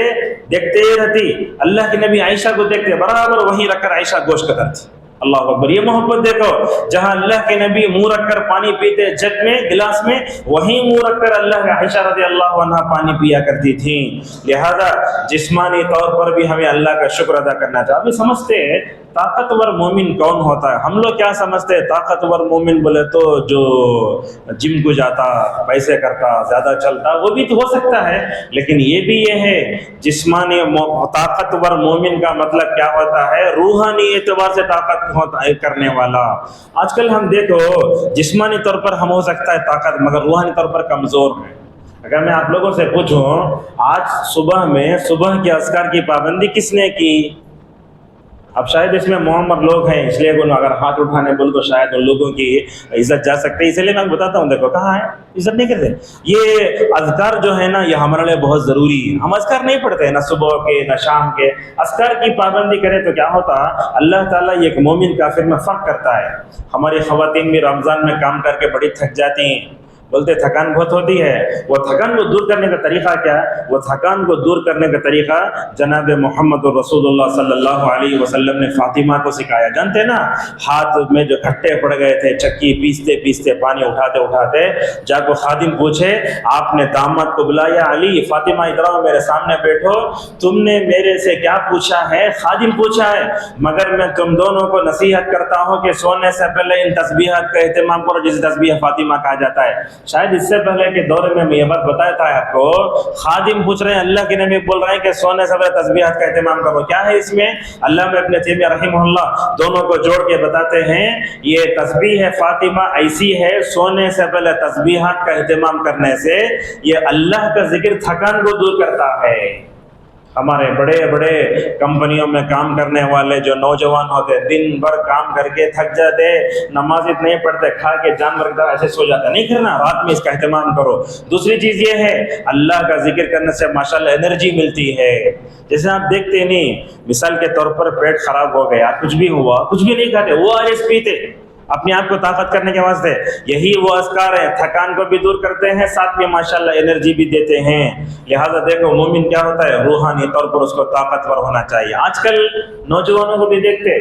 دیکھتے رہتی، اللہ کے نبی عائشہ کو دیکھتے برابر وہیں رکھ کر عائشہ گوشت کترتی۔ اللہ اکبر، یہ محبت دیکھو، جہاں اللہ کے نبی منہ رکھ کر پانی پیتے جگ میں گلاس میں، وہیں منہ رکھ کر اللہ کے عائشہ رضی اللہ عنہ پانی پیا کرتی تھیں۔ لہذا جسمانی طور پر بھی ہمیں اللہ کا شکر ادا کرنا چاہیے۔ ابھی سمجھتے ہیں طاقتور مومن کون ہوتا ہے؟ ہم لوگ کیا سمجھتے ہیں طاقتور مومن بولے تو جو جم کو جاتا، پیسے کرتا، زیادہ چلتا، وہ بھی تو ہو سکتا ہے، لیکن یہ ہے جسمانی طاقتور مومن کا مطلب کیا ہوتا ہے؟ روحانی اعتبار سے طاقت کرنے والا۔ آج کل ہم دیکھو جسمانی طور پر ہم ہو سکتا ہے طاقت، مگر روحانی طور پر کمزور ہیں۔ اگر میں آپ لوگوں سے پوچھوں آج صبح کے اذکار کی پابندی کس نے کی؟ اب شاید اس میں معمر لوگ ہیں، اس لیے اگر ہاتھ اٹھانے بول تو شاید ان لوگوں کی عزت جا سکتی ہے، اس لیے میں بتاتا ہوں، دیکھو کہاں ہے، عزت نہیں کرتے۔ یہ اذکار جو ہے نا، یہ ہمارے لیے بہت ضروری ہے۔ ہم اذکار نہیں پڑھتے ہیں، نہ صبح کے نہ شام کے۔ اذکار کی پابندی کرے تو کیا ہوتا؟ اللہ تعالیٰ ایک مومن کافر میں فرق کرتا ہے۔ ہماری خواتین بھی رمضان میں کام کر کے بڑی تھک جاتی ہیں، بولتے تھکان بہت ہوتی ہے۔ وہ تھکان کو دور کرنے کا طریقہ کیا ہے؟ وہ تھکان کو دور کرنے کا طریقہ جناب محمد رسول اللہ صلی اللہ علیہ وسلم نے فاطمہ کو سکھایا۔ جانتے ہیں نا، ہاتھ میں جو کھٹے پڑ گئے تھے، چکی پیستے پیستے، پانی اٹھاتے اٹھاتے، جا کو خادم پوچھے آپ نے داماد کو بلایا، علی فاطمہ ادھر آؤ میرے سامنے بیٹھو، تم نے میرے سے کیا پوچھا ہے؟ خادم پوچھا ہے، مگر میں تم دونوں کو نصیحت کرتا ہوں کہ سونے سے پہلے ان تسبیحات کا اہتمام کرو جسے تسبیح فاطمہ کہا جاتا ہے۔ شاید اس سے پہلے کے دور میں یہ بات بتایا تھا آپ کو، خادم پوچھ رہے ہیں، اللہ کے نبی بول رہے ہیں کہ سونے سے پہلے تسبیحات کا اہتمام کرو۔ کیا ہے اس میں؟ اللہ میں ابن تیمیہ رحمہ اللہ دونوں کو جوڑ کے بتاتے ہیں، یہ تسبیح فاطمہ ایسی ہے، سونے سے پہلے تسبیحات کا اہتمام کرنے سے یہ اللہ کا ذکر تھکان کو دور کرتا ہے۔ ہمارے بڑے بڑے کمپنیوں میں کام کرنے والے جو نوجوان ہوتے، دن بھر کام کر کے تھک جاتے، نماز نہیں پڑھتے، کھا کے جانور کی طرح ایسے سو جاتا۔ نہیں کرنا، رات میں اس کا اہتمام کرو۔ دوسری چیز یہ ہے، اللہ کا ذکر کرنے سے ماشاءاللہ انرجی ملتی ہے۔ جیسے آپ دیکھتے نہیں، مثال کے طور پر پیٹ خراب ہو گیا، کچھ بھی ہوا، کچھ بھی نہیں کھاتے، وہ ORS پیتے اپنے آپ کو طاقت کرنے کے واسطے۔ یہی وہ اذکار ہیں، تھکان کو بھی دور کرتے ہیں، ساتھ میں ماشاءاللہ انرجی بھی دیتے ہیں۔ لہذا دیکھو مومن کیا ہوتا ہے؟ روحانی طور پر اس کو طاقتور ہونا چاہیے۔ آج کل نوجوانوں کو بھی دیکھتے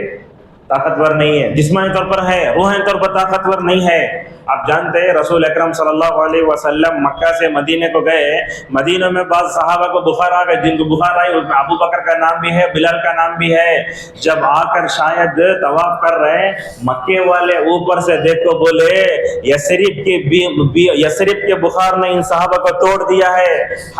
طاقتور نہیں ہے، جسمانی طور پر ہے، روحانی طور پر طاقتور نہیں ہے۔ آپ جانتے ہیں رسول اکرم صلی اللہ علیہ وسلم مکہ سے مدینے کو گئے، مدینہ میں بعض صحابہ کو بخار آ گئے، جن کو بخار آئی ابو بکر کا نام بھی ہے، بلال کا نام بھی ہے۔ جب آ کر شاید طواف کر رہے، مکے والے اوپر سے دیکھو بولے یثرب کے بخار نے ان صحابہ کو توڑ دیا ہے،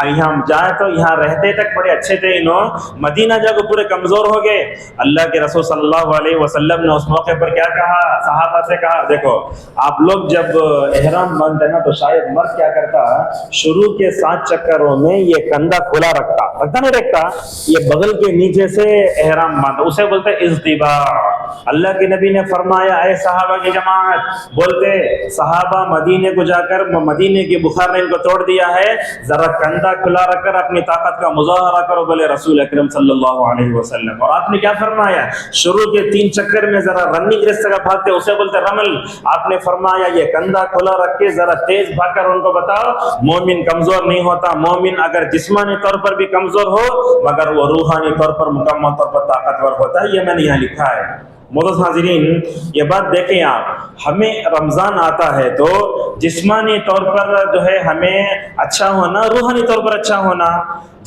یہاں جائے تو یہاں رہتے تک بڑے اچھے تھے، انہوں مدینہ جا کے پورے کمزور ہو گئے۔ اللہ کے رسول صلی اللہ علیہ وسلم نے اس موقع پر کیا کہا؟ صحابہ سے کہا، دیکھو آپ لوگ جب احرام باندھتے ہیں نا تو شاید مرد کیا کرتا، شروع کے 7 چکروں میں یہ کندھا کھلا رکھتا نہیں رکھتا، یہ بغل کے نیچے سے احرام باندھتا، اسے بولتے اضطباع۔ اللہ کے نبی نے فرمایا، اے صحابہ کی جماعت، بولتے صحابہ مدینے کو جا کر مدینے کی بخار نے ان کو توڑ دیا ہے، ذرا کندھا کھلا رکھ کر اپنی طاقت کا مظاہرہ کرو، بولے رسول اکرم صلی اللہ علیہ وسلم۔ اور آپ نے کیا فرمایا؟ شروع کے 3 چکر میں ذرا رننگ ریس کا بھاگتے، اسے بولتے رمل۔ آپ نے فرمایا یہ کندھا کھلا رکھ کے ذرا تیز بھاگ کر ان کو بتاؤ، مومن کمزور نہیں ہوتا، مومن اگر جسمانی طور پر بھی کمزور ہو مگر وہ روحانی طور پر مکمل طور پر طاقتور ہوتا ہے۔ یہ میں نے یہاں لکھا ہے۔ معزز حاضرین، یہ بات دیکھیں آپ، ہمیں رمضان آتا ہے تو جسمانی طور پر جو ہے ہمیں اچھا ہونا، روحانی طور پر اچھا ہونا۔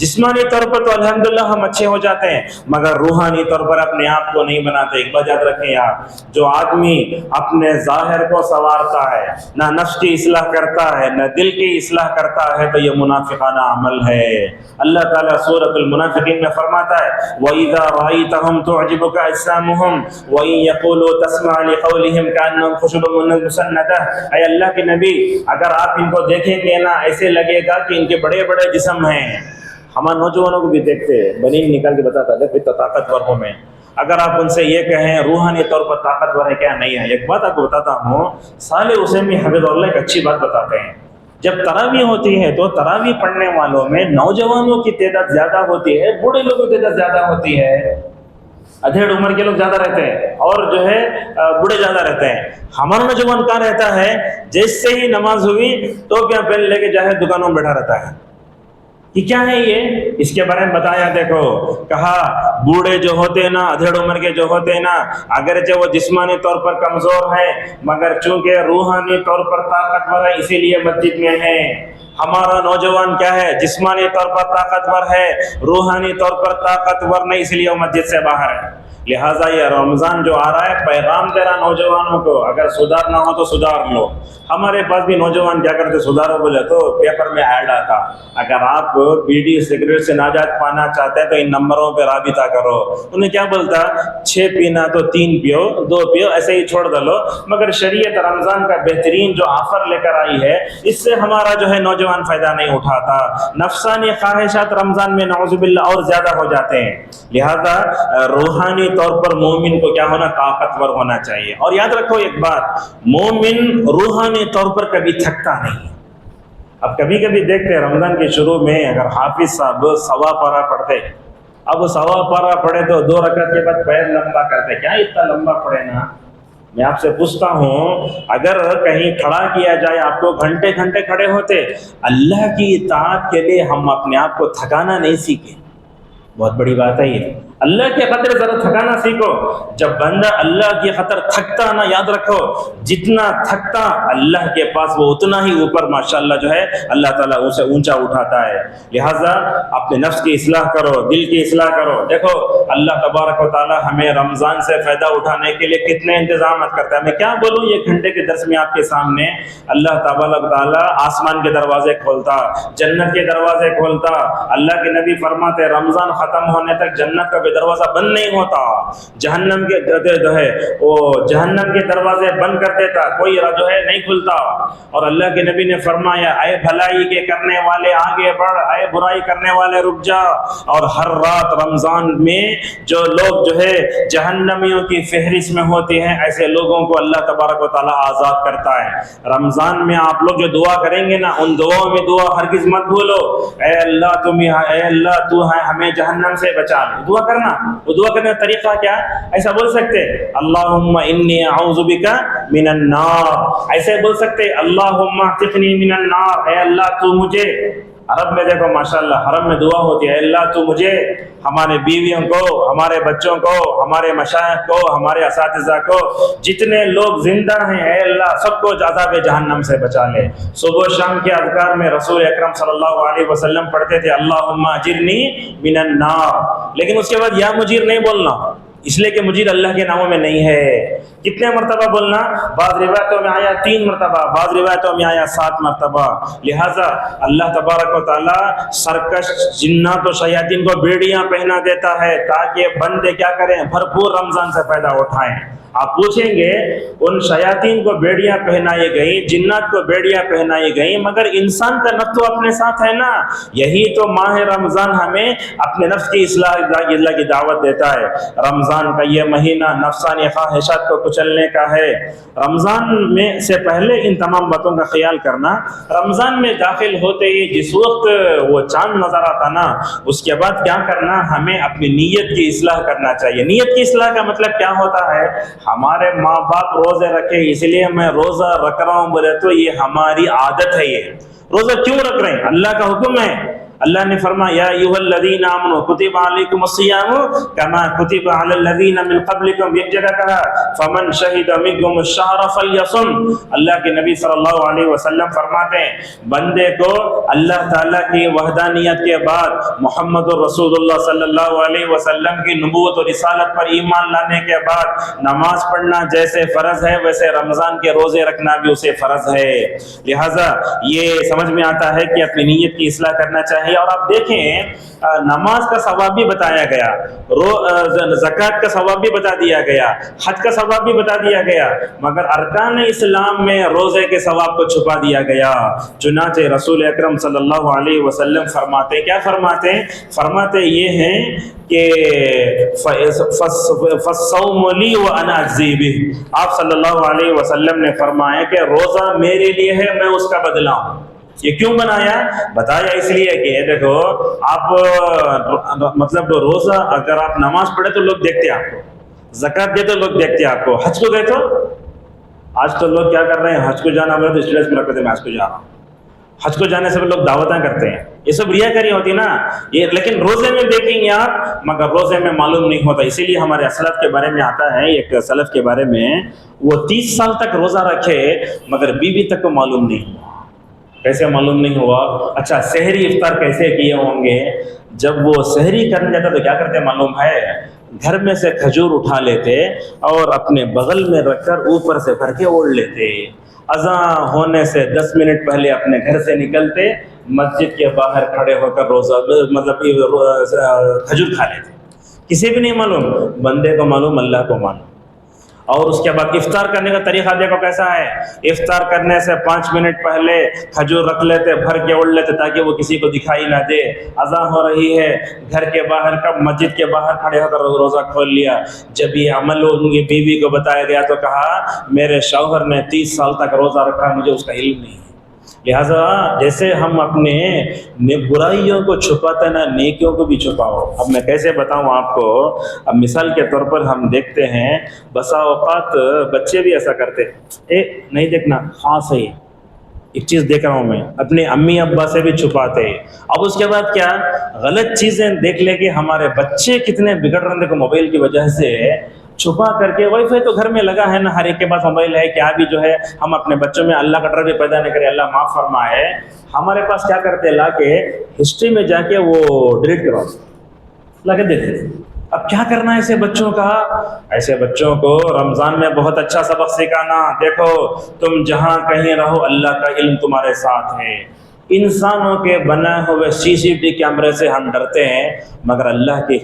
جسمانی طور پر تو الحمدللہ ہم اچھے ہو جاتے ہیں، مگر روحانی طور پر اپنے آپ کو نہیں بناتے۔ ایک بات یاد رکھیں آپ، جو آدمی اپنے ظاہر کو سنوارتا ہے، نہ نفس کی اصلاح کرتا ہے نہ دل کی اصلاح کرتا ہے، تو یہ منافقانہ عمل ہے۔ اللہ تعالیٰ سورۃ المنافقین میں فرماتا ہے، وَإِذَا رَأَيْتَهُمْ تُعْجِبُكَ أَجْسَامُهُمْ وَإِن يَقُولُوا تَسْمَعْ لِقَوْلِهِمْ كَأَنَّهُمْ خُشُبٌ مُّسَنَّدَةٌ۔ اے اللہ کے نبی، اگر آپ ان کو دیکھیں گے نا، ایسے لگے گا کہ ان کے بڑے بڑے جسم ہیں۔ ہمارے نوجوانوں کو بھی دیکھتے ہیں، بنین نکال کے بتاتا ہے دیکھ طاقتور ہوں میں۔ اگر آپ ان سے یہ کہیں روحانی طور پر طاقتور ہے کیا؟ نہیں ہے۔ ایک بات آپ کو بتاتا ہوں، صالح حسینی حفظہ اللہ ایک اچھی بات بتاتے ہیں، جب تراویح ہوتی ہے تو تراویح پڑھنے والوں میں نوجوانوں کی تعداد زیادہ ہوتی ہے، بوڑھے لوگوں کی تعداد زیادہ ہوتی ہے۔ ادھیڑ عمر کے لوگ زیادہ رہتے ہیں اور جو ہے بوڑھے زیادہ رہتے ہیں۔ ہمارا نوجوان کہاں رہتا ہے؟ جیسے ہی نماز ہوئی تو کیا پہن لے کے جاہے دکانوں میں بیٹھا رہتا ہے۔ یہ کیا ہے؟ یہ اس کے بارے میں بتایا، دیکھو کہا بوڑھے جو ہوتے ہیں نا، ادھیڑ عمر کے جو ہوتے ہیں نا، اگرچہ وہ جسمانی طور پر کمزور ہیں مگر چونکہ روحانی طور پر طاقتور ہے اسی لیے مسجد میں ہیں۔ ہمارا نوجوان کیا ہے؟ جسمانی طور پر طاقتور ہے، روحانی طور پر طاقتور نہیں، اس لیے وہ مسجد سے باہر ہے۔ لہٰذا یہ رمضان جو آ رہا ہے پیغام تیرا نوجوانوں کو، اگر سدھارنا ہو تو سدھار لو۔ ہمارے پاس بھی نوجوان کیا کرتے، سدھارو بولے تو پیپر میں ایڈ آتا، اگر آپ بیڑی سگریٹ سے نجات پانا چاہتے ہیں تو ان نمبروں پہ رابطہ کرو۔ انہیں کیا بولتا، 6 پینا تو 3 پیو، 2 پیو، ایسے ہی چھوڑ ڈالو۔ مگر شریعت رمضان کا بہترین جو آفر لے کر آئی ہے، اس سے ہمارا جو ہے نوجوان فائدہ نہیں اٹھاتا، نفسانی خواہشات رمضان میں نعوذ باللہ اور زیادہ ہو جاتے ہیں۔ لہذا روحانی طور پر مومن کو کیا ہونا، طاقتور ہونا چاہیے۔ اور یاد رکھو ایک بات، مومن روحانی طور پر کبھی تھکتا نہیں۔ اب کبھی کبھی دیکھتے ہیں رمضان کے شروع میں اگر حافظ صاحب 1.25 پارہ پڑھتے، اب وہ 1.25 پارہ پڑھے تو 2 رکعت کے بعد پیر لمبا کرتے، کیا اتنا لمبا پڑھے نا؟ میں آپ سے پوچھتا ہوں، اگر کہیں کھڑا کیا جائے آپ کو، گھنٹے گھنٹے کھڑے ہوتے۔ اللہ کی اطاعت کے لیے ہم اپنے آپ کو تھکانا نہیں سیکھے، بہت بڑی بات ہے یہ۔ اللہ کے خاطر ذرا تھکانا سیکھو۔ جب بندہ اللہ کی خاطر تھکتا نا، یاد رکھو جتنا تھکتا اللہ کے پاس وہ اتنا ہی اوپر ماشاءاللہ جو ہے اللہ تعالیٰ اسے اونچا اٹھاتا ہے۔ لہٰذا اپنے نفس کی اصلاح کرو، دل کی اصلاح کرو۔ دیکھو اللہ تبارک و تعالیٰ ہمیں رمضان سے فائدہ اٹھانے کے لیے کتنے انتظامات کرتا ہے۔ میں کیا بولوں، یہ گھنٹے کے درس میں آپ کے سامنے اللہ تبارک و تعالیٰ آسمان کے دروازے کھولتا، جنت کے دروازے کھولتا۔ اللہ کے نبی فرماتے رمضان ختم ہونے تک جنت کا دروازہ بند نہیں ہوتا، جہنم کے جو ہے وہ جہنم کے دروازے بند کر دیتا، کوئی جو ہے نہیں کھلتا۔ اور اللہ کے نبی نے فرمایا اے بھلائی کے کرنے والے آگے بڑھ، اے برائی کرنے والے رک جا۔ اور ہر رات رمضان میں جو لوگ جو ہے جہنمیوں کی فہرست میں ہوتے ہیں، ایسے لوگوں کو اللہ تبارک و تعالیٰ آزاد کرتا ہے۔ رمضان میں آپ لوگ جو دعا کریں گے نا، ان دعاؤں میں دعا ہرگز مت بھولو، اے اللہ تو ہے ہمیں جہنم سے بچا لے۔ دعا کرنا، وہ دعا کرنے کا طریقہ کیا ہے؟ ایسا بول سکتے اللہم انی اعوذ بک من النار، ایسے بول سکتے اللہم اعتقنی من النار، اے اللہ تو مجھے، عرب میں دیکھو ماشاءاللہ حرم میں دعا ہوتی ہے، اے اللہ تو مجھے، ہمارے بیویوں کو، ہمارے بچوں کو، ہمارے مشائخ کو، ہمارے اساتذہ کو، جتنے لوگ زندہ ہیں اے اللہ سب کو عذاب جہنم سے بچا لے۔ صبح و شام کے اذکار میں رسول اکرم صلی اللہ علیہ وسلم پڑھتے تھے اللہم اجرنی من النار، لیکن اس کے بعد یا مجیر نہیں بولنا، اس لیے کہ مجیر اللہ کے ناموں میں نہیں ہے۔ کتنے مرتبہ بولنا؟ بعض روایتوں میں آیا 3 مرتبہ، بعض روایتوں میں آیا 7 مرتبہ۔ لہٰذا اللہ تبارک و تعالیٰ سرکش جنات و شیاطین کو بیڑیاں پہنا دیتا ہے تاکہ بندے کیا کریں، بھرپور رمضان سے فائدہ اٹھائیں۔ آپ پوچھیں گے ان شیاطین کو بیڑیاں پہنائی گئی، جنات کو بیڑیاں پہنائی گئی، مگر انسان کا نفس تو اپنے ساتھ ہے نا۔ یہی تو ماہ رمضان ہمیں اپنے نفس کی اصلاح اللہ کی دعوت دیتا ہے۔ رمضان کا یہ مہینہ نفسانی خواہشات کو کچلنے کا ہے۔ رمضان میں سے پہلے ان تمام باتوں کا خیال کرنا، رمضان میں داخل ہوتے ہی جس وقت وہ چاند نظر آتا نا، اس کے بعد کیا کرنا، ہمیں اپنی نیت کی اصلاح کرنا چاہیے۔ نیت کی اصلاح کا مطلب کیا ہوتا ہے؟ ہمارے ماں باپ روزے رکھے اس لیے میں روزہ رکھ رہا ہوں بولے تو یہ ہماری عادت ہے۔ یہ روزہ کیوں رکھ رہے ہیں؟ اللہ کا حکم ہے۔ اللہ نے فرمایا یا ایھا الذین آمنوا کتب علیکم الصیام کما کتب علی الذین من قبلکم، ایک جگہ کہا فمن شہد منکم الشہر فلیصم۔ اللہ کے نبی صلی اللہ علیہ وسلم فرماتے ہیں بندے کو اللہ تعالیٰ کی وحدانیت کے بعد، محمد الرسول اللہ صلی اللہ علیہ وسلم کی نبوت و رسالت پر ایمان لانے کے بعد نماز پڑھنا جیسے فرض ہے ویسے رمضان کے روزے رکھنا بھی اسے فرض ہے۔ لہٰذا یہ سمجھ میں آتا ہے کہ اپنی نیت کی اصلاح کرنا چاہیے۔ اور آپ دیکھیں نماز کا ثواب بھی بتایا گیا، زکوٰۃ کا ثواب بھی بتا دیا گیا، حج کا ثواب بھی بتا دیا گیا، مگر ارکان اسلام میں روزے کے ثواب کو چھپا دیا گیا۔ چنانچہ رسول اکرم صلی اللہ علیہ وسلم فرماتے، کیا فرماتے ہیں؟ فرماتے یہ ہیں کہ فَالصَّوْمُ لِي وَأَنَا أَجْزِي بِهِ، آپ صلی اللہ علیہ وسلم نے فرمایا کہ روزہ میرے لیے ہے، میں اس کا بدلہ ہوں۔ یہ کیوں بنایا؟ بتایا اس لیے کہ دیکھو آپ مطلب روزہ اگر آپ نماز پڑھے تو لوگ دیکھتے ہیں آپ کو، زکوٰۃ دے تو لوگ دیکھتے ہیں آپ کو، حج کو گئے تو آج تو لوگ کیا کر رہے ہیں، حج کو جانا بولے تو اسٹیٹس میں رکھتے ہیں میں حج کو جا رہا ہوں۔ حج کو جانے سے لوگ دعوتیں کرتے ہیں، یہ سب ریاکاری ہوتی نا یہ، لیکن روزے میں دیکھیں گے آپ، مگر روزے میں معلوم نہیں ہوتا۔ اسی لیے ہمارے اسلاف کے بارے میں آتا ہے، ایک سلف کے بارے میں، وہ 30 سال تک روزہ رکھے مگر بیوی تک کو معلوم نہیں ہوا۔ کیسے معلوم نہیں ہوا؟ اچھا سحری افطار کیسے کیے ہوں گے؟ جب وہ سحری کرنے جاتا تو کیا کرتے معلوم ہے؟ گھر میں سے کھجور اٹھا لیتے اور اپنے بغل میں رکھ کر اوپر سے بھر کے اوڑھ لیتے. اذان ہونے سے 10 منٹ پہلے اپنے گھر سے نکلتے, مسجد کے باہر کھڑے ہو کر روزہ مطلب کھجور کھا لیتے. کسی بھی نہیں معلوم, بندے کو معلوم, اللہ کو معلوم. اور اس کے بعد افطار کرنے کا طریقہ دیکھو کیسا ہے. افطار کرنے سے 5 منٹ پہلے کھجور رکھ لیتے, بھر کے اوڑھ لیتے تاکہ وہ کسی کو دکھائی نہ دے. اذان ہو رہی ہے, گھر کے باہر کا مسجد کے باہر کھڑے ہو کر روزہ کھول لیا. جب یہ عمل ان کی بیوی کو بتایا گیا تو کہا میرے شوہر نے 30 سال تک روزہ رکھا, مجھے اس کا علم نہیں. لہٰذا جیسے ہم اپنے برائیوں کو چھپاتے نا, نیکیوں کو بھی چھپاؤ. اب میں کیسے بتاؤں آپ کو. اب مثال کے طور پر ہم دیکھتے ہیں بسا اوقات بچے بھی ایسا کرتے, نہیں دیکھنا خاص ہے, ایک چیز دیکھ رہا ہوں میں, اپنے امی ابا سے بھی چھپاتے. اب اس کے بعد کیا, غلط چیزیں دیکھ لے کے ہمارے بچے کتنے بگڑ رہے ہیں موبائل کی وجہ سے, چھپا کر کے. وائی فائی تو گھر میں لگا ہے نا, ہر ایک کے پاس موبائل ہے. کیا بھی جو ہے ہم اپنے بچوں میں اللہ کا ڈر بھی پیدا نہیں کرے, اللہ معاف فرمائے. ہمارے پاس کیا کرتے, لا کے ہسٹری میں جا کے وہ ڈیلیٹ کرو, لا کے دے دیتے. اب کیا کرنا ہے ایسے بچوں کا. ایسے بچوں کو رمضان میں بہت اچھا سبق سکھانا. دیکھو تم جہاں کہیں رہو, اللہ کا علم تمہارے ساتھ ہے. انسانوں کے بنائے ہوئے CCTV کیمرے سے ہم ڈرتے ہیں, مگر اللہ کے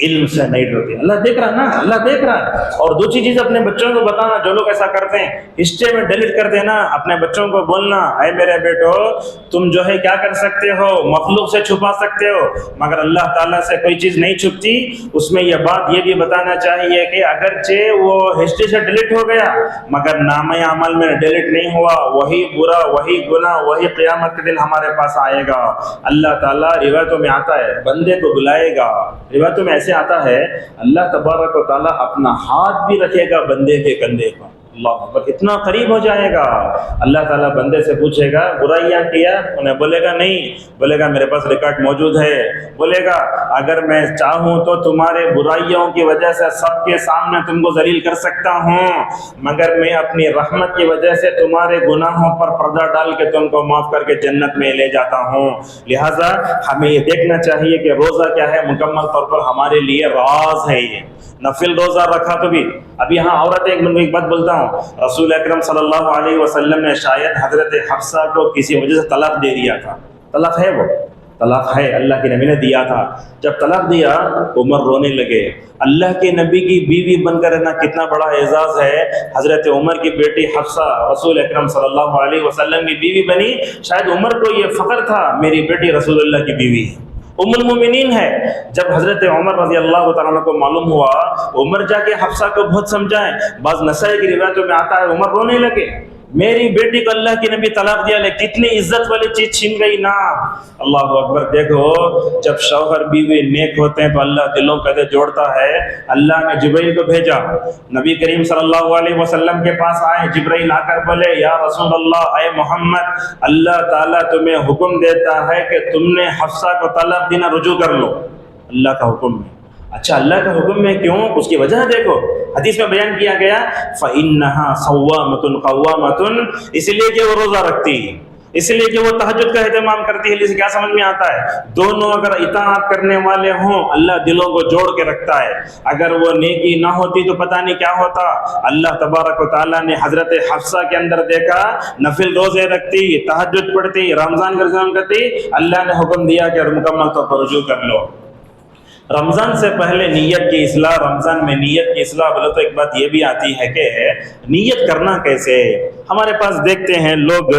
علم سے نہیں ڈرتے. اللہ دیکھ رہا نا, اللہ دیکھ رہا ہے. اور دوسری چیز اپنے بچوں کو بتانا, جو لوگ ایسا کرتے ہیں ہسٹری میں ڈیلیٹ کر دینا, اپنے بچوں کو بولنا اے میرے بیٹو تم جو ہے کیا کر سکتے ہو, مخلوق سے چھپا سکتے ہو مگر اللہ تعالیٰ سے کوئی چیز نہیں چھپتی. اس میں یہ بات یہ بھی بتانا چاہیے کہ اگرچہ وہ ہسٹری سے ڈیلیٹ ہو گیا مگر نامہ عمل میں ڈیلیٹ نہیں ہوا, وہی برا, وہی گناہ, وہی قیامت کے دن ہمارے پاس آئے گا. اللہ تعالیٰ روایتوں میں آتا ہے بندے کو بلائے گا, روایتوں میں ایسے آتا ہے اللہ تبارک و تعالیٰ اپنا ہاتھ بھی رکھے گا بندے کے کندھے پر. اللہ اکبر, اتنا قریب ہو جائے گا. اللہ تعالیٰ بندے سے پوچھے گا برائیاں کیا, انہیں بولے گا نہیں, بولے گا میرے پاس ریکارڈ موجود ہے. بولے گا اگر میں چاہوں تو تمہارے برائیوں کی وجہ سے سب کے سامنے تم کو ذلیل کر سکتا ہوں, مگر میں اپنی رحمت کی وجہ سے تمہارے گناہوں پر پردہ ڈال کے تم کو معاف کر کے جنت میں لے جاتا ہوں. لہٰذا ہمیں یہ دیکھنا چاہیے کہ روزہ کیا ہے, مکمل طور پر ہمارے لیے راز ہے. یہ نفل روزہ رکھا تو بھی. اب یہاں عورت ایک بات بولتا ہوں, رسول اکرم صلی اللہ علیہ وسلم نے شاید حضرت حفصہ کو کسی وجہ سے طلاق دے دیا تھا. طلاق ہے, وہ طلاق ہے, اللہ کے نبی نے دیا تھا. جب طلاق دیا عمر رونے لگے. اللہ کے نبی کی بیوی بن کر رہنا کتنا بڑا اعزاز ہے. حضرت عمر کی بیٹی حفصہ رسول اکرم صلی اللہ علیہ وسلم کی بیوی بنی. شاید عمر کو یہ فخر تھا میری بیٹی رسول اللہ کی بیوی ام المومنین ہے. جب حضرت عمر رضی اللہ تعالیٰ عنہ کو معلوم ہوا, عمر جا کے حفصہ کو بہت سمجھائیں. بعض نسائی کی روایتوں میں آتا ہے عمر رونے لگے, میری بیٹی کو اللہ کے نبی طلاق دیا, لیکن کتنی عزت والی چیز چھین گئی نا. اللہ اکبر. دیکھو جب شوہر بیوی نیک ہوتے ہیں تو اللہ دلوں کو جوڑتا ہے. اللہ نے جبرائیل کو بھیجا, نبی کریم صلی اللہ علیہ وسلم کے پاس آئے. جبرائیل آ کر بولے یا رسول اللہ, اے محمد, اللہ تعالیٰ تمہیں حکم دیتا ہے کہ تم نے حفصہ کو طلاق دینا رجوع کر لو. اللہ کا حکم ہے. اچھا اللہ کا حکم ہے, کیوں؟ اس کی وجہ دیکھو, حدیث میں بیان کیا گیا فَإِنَّهَا صَوَّامَةٌ قَوَّامَةٌ, اس لیے کہ وہ روزہ رکھتی, اس لیے کہ وہ تہجد کا اہتمام کرتی ہے. اس کیا سمجھ میں آتا ہے, دونوں اگر اطاعت کرنے والے ہوں اللہ دلوں کو جوڑ کے رکھتا ہے. اگر وہ نیکی نہ ہوتی تو پتہ نہیں کیا ہوتا. اللہ تبارک و تعالیٰ نے حضرت حفصہ کے اندر دیکھا نفل روزے رکھتی, تہجد پڑھتی, رمضان کا اہتمام کرتی. اللہ نے حکم دیا کہ مکمل طور پر رجوع کر لو. رمضان سے پہلے نیت کی اصلاح. رمضان میں نیت کی اصلاح بولے تو ایک بات یہ بھی آتی ہے کہ نیت کرنا کیسے. ہمارے پاس دیکھتے ہیں لوگ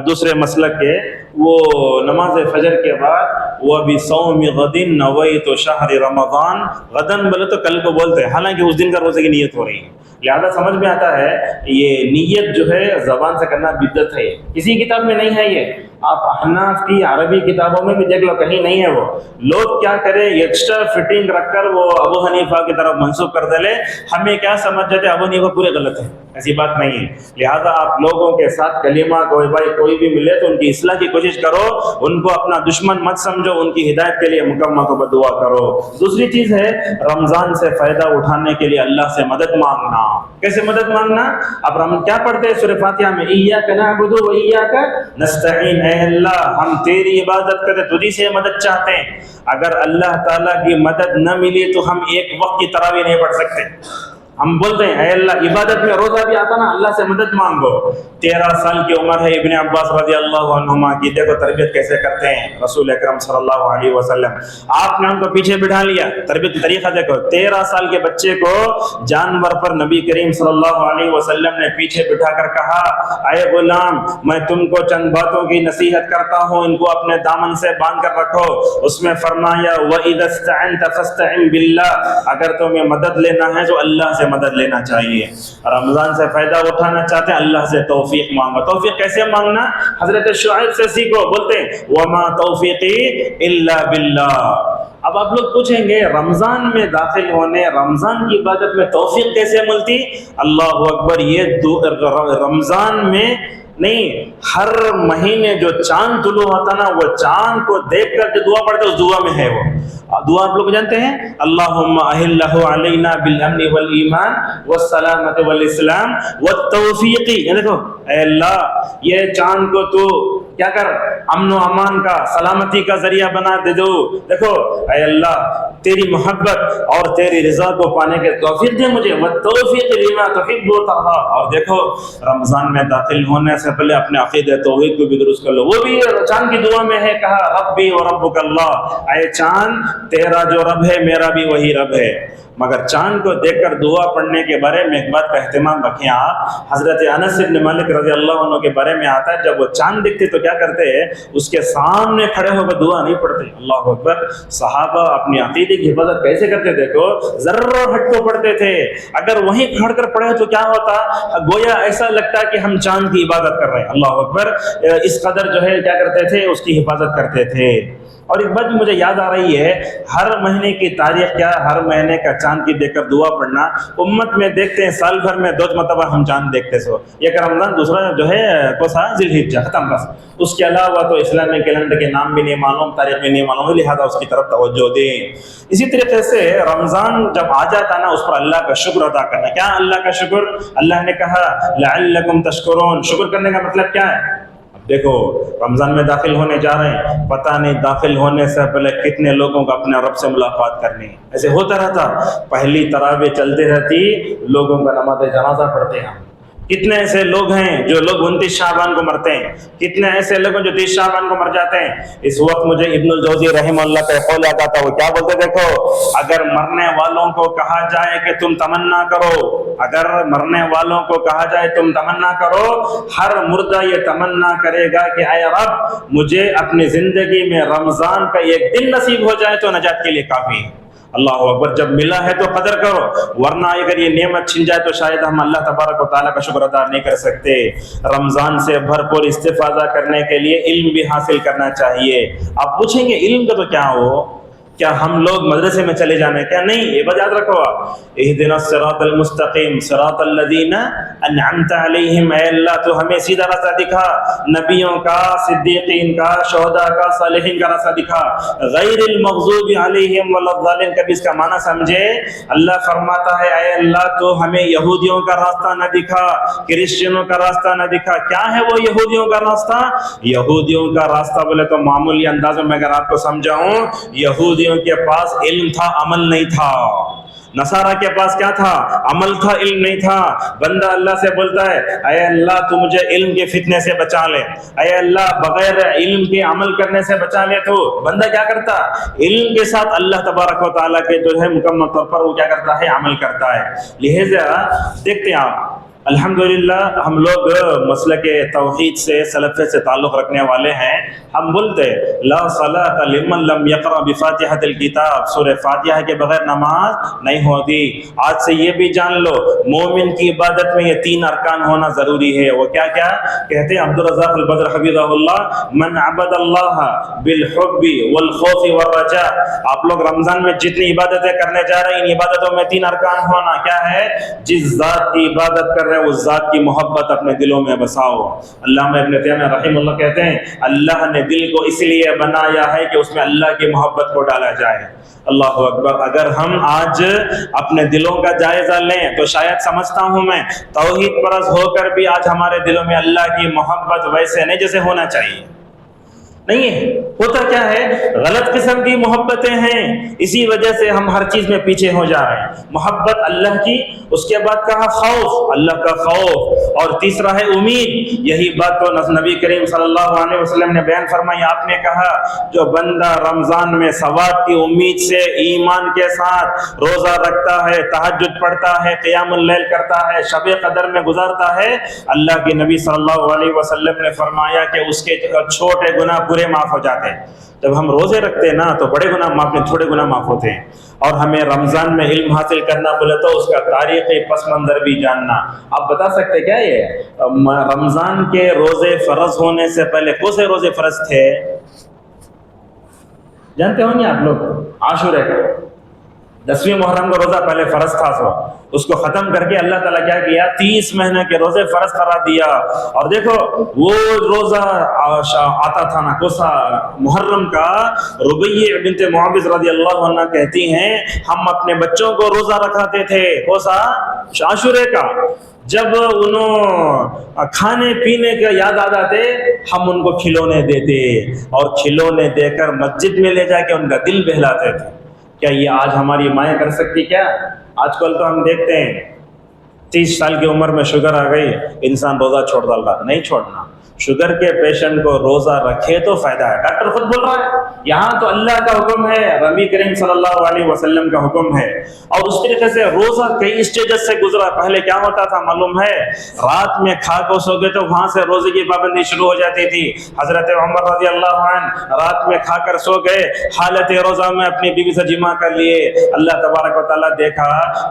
دوسرے مسلک کے, وہ نماز فجر کے بعد وہ بھی صوم غد نویت شہر رمضان, غدن بولے تو کل کو بولتے ہیں, حالانکہ اس دن کا روزے کی نیت ہو رہی ہے. لہذا سمجھ میں آتا ہے یہ نیت جو ہے زبان سے کرنا بدعت ہے. کسی کتاب میں نہیں ہے یہ. آپ احناف کی عربی کتابوں میں بھی دیکھ لو, کہیں نہیں ہے. وہ لوگ کیا کرے, ایکسٹرا فٹنگ رکھ کر وہ ابو حنیفہ کی طرف منسوب کر دے. ہمیں کیا سمجھ جاتے ابو حنیفہ پورے غلط ہے. ایسی بات نہیں ہے. لہٰذا آپ لوگوں کے ساتھ کلمہ کوئی بھی ملے تو ان کی اصلاح کی کوشش کرو, ان کو اپنا دشمن مت سمجھو, ان کی ہدایت کے لیے مکمل کو دعا کرو. دوسری چیز ہے رمضان سے فائدہ اٹھانے کے لیے اللہ سے مدد مانگنا. کیسے مدد مانگنا؟ اب ہم کیا پڑھتے ہیں سورہ فاتحہ میں, ایاک نعبد و ایاک نستعین, اے اللہ ہم تیری عبادت کرتے تجھی سے مدد چاہتے ہیں. اگر اللہ تعالیٰ کی مدد نہ ملی تو ہم ایک وقت کی تراویح نہیں پڑھ سکتے. ہم بولتے ہیں اے اللہ عبادت میں روزہ بھی آتا نا, اللہ سے مدد مانگو. 13 سال کی عمر ہے ابن عباس رضی اللہ عنہما کی, دیکھو تربیت کیسے کرتے ہیں رسول اکرم صلی اللہ علیہ وسلم. آپ نے ان کو پیچھے بٹھا لیا, تربیت کا طریقہ دیکھو. 13 سال کے بچے کو جانور پر نبی کریم صلی اللہ علیہ وسلم نے پیچھے بٹھا کر کہا, اے غلام میں تم کو چند باتوں کی نصیحت کرتا ہوں, ان کو اپنے دامن سے باندھ کر رکھو. اس میں فرمایا وَإِذَا اسْتَعِنْتَ فَاسْتَعِنْ بِاللَّهِ, اگر تمہیں مدد لینا ہے تو اللہ سے مدد لینا چاہیے. رمضان سے فائدہ اٹھانا چاہتے ہیں اللہ سے توفیق مانگو. توفیق کیسے مانگنا؟ حضرت شعیب سے سیکھو, بولتے ہیں وَمَا تَوْفِيقِي إِلَّا بِاللَّهِ. اب آپ لوگ پوچھیں گے رمضان میں داخل ہونے, رمضان کی عبادت میں توفیق کیسے ملتی؟ اللہ اکبر, یہ رمضان میں نہیں, ہر مہینے جو چاند طلوع ہوتا نا, وہ چاند کو دیکھ کر جو دعا پڑھتے اس دعا میں ہے. وہ دعا آپ لوگ جانتے ہیں, اللہم احلہ علینا بالامن والایمان والسلامت والاسلام والتوفیق. دیکھو اے اللہ یہ چاند کو تو کیا کر, امن و امان کا, سلامتی کا ذریعہ بنا دے دو. دیکھو اے اللہ تیری محبت اور تیری رضا کو پانے کے توفیق دے مجھے, والتوفیق لما تحب وترضى. اور دیکھو رمضان میں داخل ہونے سے پہلے اپنے عقیدہ توحید کو بھی درست کر لو. وہ بھی چاند کی دعا میں ہے, کہا ربی و ربک اللہ, اے چاند تیرا جو رب ہے میرا بھی وہی رب ہے. مگر چاند کو دیکھ کر دعا پڑھنے کے بارے میں ایک بات کا اہتمام رکھیں آپ. حضرت انس بن مالک رضی اللہ عنہ کے بارے میں آتا ہے, جب وہ چاند دیکھتے تو کیا کرتے ہیں, اس کے سامنے کھڑے ہو کر دعا نہیں پڑھتے. اللہ اکبر, صحابہ اپنی عقیدے کی حفاظت کیسے کرتے دیکھو, ذرہ ہٹ کو پڑھتے تھے. اگر وہیں کھڑ کر پڑھے تو کیا ہوتا, گویا ایسا لگتا کہ ہم چاند کی عبادت کر رہے ہیں. اللہ اکبر, اس قدر جو ہے کیا کرتے تھے, اس کی حفاظت کرتے تھے. اور ایک بات مجھے یاد آ رہی ہے, ہر مہینے کی تاریخ کیا, ہر مہینے کا چاند کی دیکھ کر دعا پڑھنا. امت میں دیکھتے ہیں سال بھر میں 2 مرتبہ ہم چاند دیکھتے سو, ایک رمضان, دوسرا جو ہے کوسا ذی الحجہ, ختم بس. اس کے علاوہ تو اسلامی کیلنڈر کے نام بھی نہیں معلوم, تاریخ بھی نہیں معلوم, لہذا اس کی طرف توجہ دیں. اسی طریقے سے رمضان جب آ جاتا نا, اس پر اللہ کا شکر ادا کرنا. کیا اللہ کا شکر؟ اللہ نے کہا لعلکم تشکرون. شکر کرنے کا مطلب کیا ہے؟ دیکھو رمضان میں داخل ہونے جا رہے ہیں, پتہ نہیں داخل ہونے سے پہلے کتنے لوگوں کو اپنے رب سے ملاقات کرنی. ایسے ہوتا رہتا, پہلی تراویح چلتے رہتی, لوگوں کا نماز جنازہ پڑھتے ہیں. کتنے ایسے لوگ ہیں جو لوگ 29 شعبان کو مرتے ہیں, کتنے ایسے لوگ ہیں جو 30 شعبان کو مر جاتے ہیں. اس وقت مجھے ابن الجوزی رحمہ اللہ کا قول یاد آتا, وہ کیا بولتے دیکھو, اگر مرنے والوں کو کہا جائے کہ تم تمنا کرو, اگر مرنے والوں کو کہا جائے تم تمنا کرو, ہر مردہ یہ تمنا کرے گا کہ اے رب مجھے اپنی زندگی میں رمضان کا ایک دن نصیب ہو جائے تو نجات کے لیے کافی ہے. اللہ اکبر, جب ملا ہے تو قدر کرو, ورنہ اگر یہ نعمت چھن جائے تو شاید ہم اللہ تبارک و تعالیٰ کا شکر ادا نہیں کر سکتے. رمضان سے بھرپور استفادہ کرنے کے لیے علم بھی حاصل کرنا چاہیے. آپ پوچھیں گے علم کا تو کیا ہو, کیا ہم لوگ مدرسے میں چلے جانے, کیا نہیں, یہ بات یاد رکھو آپ. اہدنا الصراط المستقیم صراط الذین انعمت علیہم, اے اللہ تو ہمیں سیدھا راستہ دکھا, نبیوں کا, صدیقین کا, شہداء کا, صالحین کا راستہ دکھا. غیر المغضوب علیہم ولا الضالین, کبھی اس کا معنی سمجھے. اللہ فرماتا ہے اے اللہ تو ہمیں یہودیوں کا راستہ نہ دکھا, کرسچنوں کا راستہ نہ دکھا. کیا ہے وہ یہودیوں کا راستہ؟ یہودیوں کا راستہ بولے تو معمولی اندازوں میں اگر آپ کو سمجھاؤں, یہودی کے پاس علم تھا, عمل نہیں تھا. نصارہ کے پاس کیا تھا, عمل تھا, علم نہیں تھا. بندہ اللہ سے بولتا ہے اے اللہ تو مجھے علم کے فتنے سے بچا لے, اے اللہ بغیر علم کے عمل کرنے سے بچا لے. تو بندہ کیا کرتا, علم کے ساتھ اللہ تبارک و تعالیٰ کے جو ہے مکمل طور پر وہ کیا کرتا ہے, عمل کرتا ہے. لہذا دیکھتے ہیں آپ, الحمدللہ ہم لوگ مسلک توحید سے, سلف سے تعلق رکھنے والے ہیں. ہم بولتے لا صلاۃ لمن لم یقرأ بفاتحۃ الکتاب, سورہ فاتحہ کے بغیر نماز نہیں ہوتی. آج سے یہ بھی جان لو, مومن کی عبادت میں یہ 3 ارکان ہونا ضروری ہے. وہ کیا کیا کہتے ہیں عبدالرزاق البدر حفظہ اللہ, من عبد اللہ بالحب والخوف والرجاء. آپ لوگ رمضان میں جتنی عبادتیں کرنے جا رہے ہیں, ان عبادتوں میں 3 ارکان ہونا. کیا ہے؟ جس ذات کی عبادت کر ہے اس ذات کی محبت اپنے دلوں میں بساؤ۔ علامہ ابن تیمیہ رحمہ اللہ کہتے ہیں اللہ نے دل کو اس لیے بنایا ہے کہ اس میں اللہ کی محبت کو ڈالا جائے۔ اللہ اکبر۔ اگر ہم آج اپنے دلوں کا جائزہ لیں تو شاید سمجھتا ہوں میں توحید پرست ہو کر بھی آج ہمارے دلوں میں اللہ کی محبت ویسے نہیں جیسے ہونا چاہیے، نہیں ہے۔ ہوتا کیا ہے، غلط قسم کی محبتیں ہیں، اسی وجہ سے ہم ہر چیز میں پیچھے ہو جا رہے ہیں۔ محبت اللہ کی، اس کے بعد کہا خوف، اللہ کا خوف، اور تیسرا ہے امید۔ یہی بات تو نبی کریم صلی اللہ علیہ وسلم نے بیان فرمائی۔ آپ نے کہا جو بندہ رمضان میں ثواب کی امید سے ایمان کے ساتھ روزہ رکھتا ہے، تہجد پڑھتا ہے، قیام اللیل کرتا ہے، شب قدر میں گزارتا ہے، اللہ کے نبی صلی اللہ علیہ وسلم نے فرمایا کہ اس کے چھوٹے گناہ پورے معاف ہو جاتے ہیں۔ جب ہم روزے رکھتے ہیں نا تو بڑے گناہ معاف نہیں، چھوٹے گناہ معاف ہوتے ہیں۔ اور ہمیں رمضان میں علم حاصل کرنا بولے تو اس کا تاریخی پس منظر بھی جاننا۔ آپ بتا سکتے کیا یہ رمضان کے روزے فرض ہونے سے پہلے کون سے روزے فرض تھے؟ جانتے ہوں گے آپ لوگ، عاشورے کا 10ویں محرم کا روزہ پہلے فرض تھا، سو اس کو ختم کر کے اللہ تعالیٰ کیا کیا 30 مہینے کے روزے فرض قرار دیا۔ اور دیکھو وہ روزہ آتا تھا نا کوسا محرم کا، ربیع بنت معاوض رضی اللہ عنہ کہتی ہیں ہم اپنے بچوں کو روزہ رکھاتے تھے کوسا عاشورے کا، جب انہوں کھانے پینے کا یاد آ جاتے ہم ان کو کھلونے دیتے اور کھلونے دے کر مسجد میں لے جا کے ان کا دل بہلاتے تھے۔ کیا یہ آج ہماری مائیں کر سکتی؟ کیا آج کل تو ہم دیکھتے ہیں 30 سال کی عمر میں شوگر آ گئی، انسان روزہ چھوڑ ڈالتا، نہیں چھوڑنا۔ شوگر کے پیشنٹ کو روزہ رکھے تو فائدہ ہے، ڈاکٹر خود بول رہا ہے، یہاں تو اللہ کا حکم ہے، نبی کریم صلی اللہ علیہ وسلم کا حکم ہے۔ اور اس طریقے سے روزہ کئی اسٹیجز سے گزرا۔ پہلے کیا ہوتا تھا معلوم ہے، رات میں کھا کو سو گئے تو وہاں سے روزے کی پابندی شروع ہو جاتی تھی۔ حضرت عمر رضی اللہ عنہ رات میں کھا کر سو گئے، حالت روزہ میں اپنی بیوی سے جماع کر لیے۔ اللہ تبارک و تعالیٰ دیکھا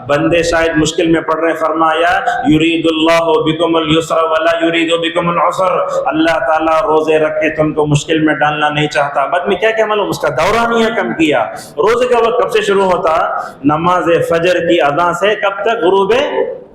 بندے شاید مشکل میں پڑ رہے، فرمایا یرید اللہ بکم اليسر ولا یرید بکم العسر، اللہ تعالیٰ روزے رکھ کے تم کو مشکل میں ڈالنا نہیں چاہتا۔ بعد میں کیا کیا معلوم، اس کا دورانیہ کم کیا۔ روزے کا وقت کب سے شروع ہوتا؟ نماز فجر کی اذان سے کب تک؟ غروب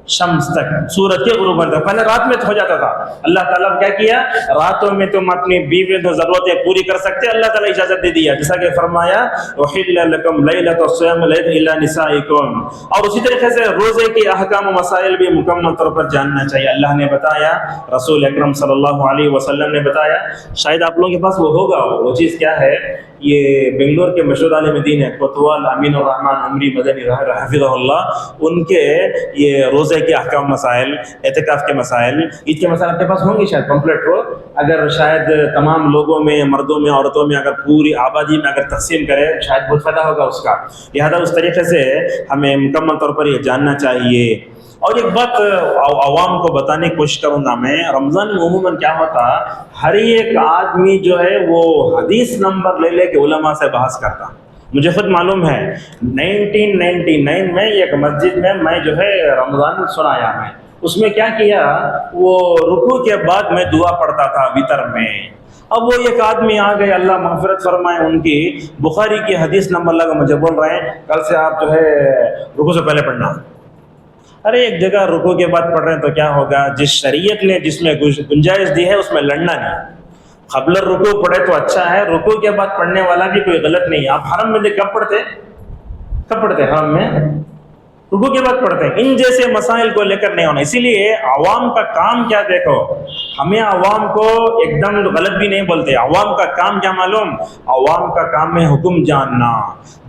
شمس تک، سورج کے غروب تک۔ پہلے رات میں ہو جاتا تھا۔ اللہ تعالیٰ کیا کیا، راتوں میں تم اپنی بیوی کی ضرورتیں پوری کر سکتے، اللہ تعالیٰ اجازت دے دیا، جیسا کہ فرمایا احل لکم لیلۃ الصیام الا نسائکم۔ اور اسی طریقے سے روزے کے احکام و مسائل بھی مکمل طور پر جاننا چاہیے۔ اللہ نے بتایا، رسول اکرم صلی اللہ علیہ وسلم نے بتایا، شاید آپ لوگوں کے پاس وہ ہوگا، وہ چیز کیا ہے، یہ بنگلور کے مشہور عالم دین ہے کوتوال امین الرحمن عمری مدنی حفظہ اللہ، ان کے یہ روزے کے احکام مسائل، اعتکاف کے مسائل، عید کے مسائل آپ کے پاس ہوں گے شاید پمفلٹ ہو، اگر شاید تمام لوگوں میں، مردوں میں، عورتوں میں، اگر پوری آبادی میں اگر تقسیم کرے شاید بہت فائدہ ہوگا اس کا۔ لہذا اس طریقے سے ہمیں مکمل طور پر یہ جاننا چاہیے۔ اور ایک بات عوام کو بتانے کی کوشش کروں گا میں، رمضان میں عموماً کیا ہوتا، ہر ایک آدمی جو ہے وہ حدیث نمبر لے لے کے علماء سے بحث کرتا۔ مجھے خود معلوم ہے 1999 میں ایک مسجد میں جو ہے رمضان سنایا میں، اس میں کیا کیا، وہ رکوع کے بعد میں دعا پڑھتا تھا وطر میں۔ اب وہ ایک آدمی آ گئے، اللہ مغفرت فرمائے ان کی، بخاری کی حدیث نمبر لگا مجھے بول رہے ہیں کل سے آپ جو ہے رکوع سے پہلے پڑھنا۔ ارے ایک جگہ رکوع کے بعد پڑھ رہے ہیں تو کیا ہوگا، جس شریعت نے جس میں گنجائش دی ہے اس میں لڑنا نہیں۔ قبل رکوع پڑھے تو اچھا ہے، رکوع کے بعد پڑھنے والا بھی کوئی غلط نہیں۔ آپ حرم میں کب پڑھتے حرم میں رکوع کے بعد پڑھتے ہیں۔ ان جیسے مسائل کو لے کر نہیں ہونا۔ اسی لیے عوام کا کام کیا، دیکھو ہمیں عوام کو ایک دم غلط بھی نہیں بولتے، عوام کا کام کیا معلوم، عوام کا کام ہے حکم جاننا،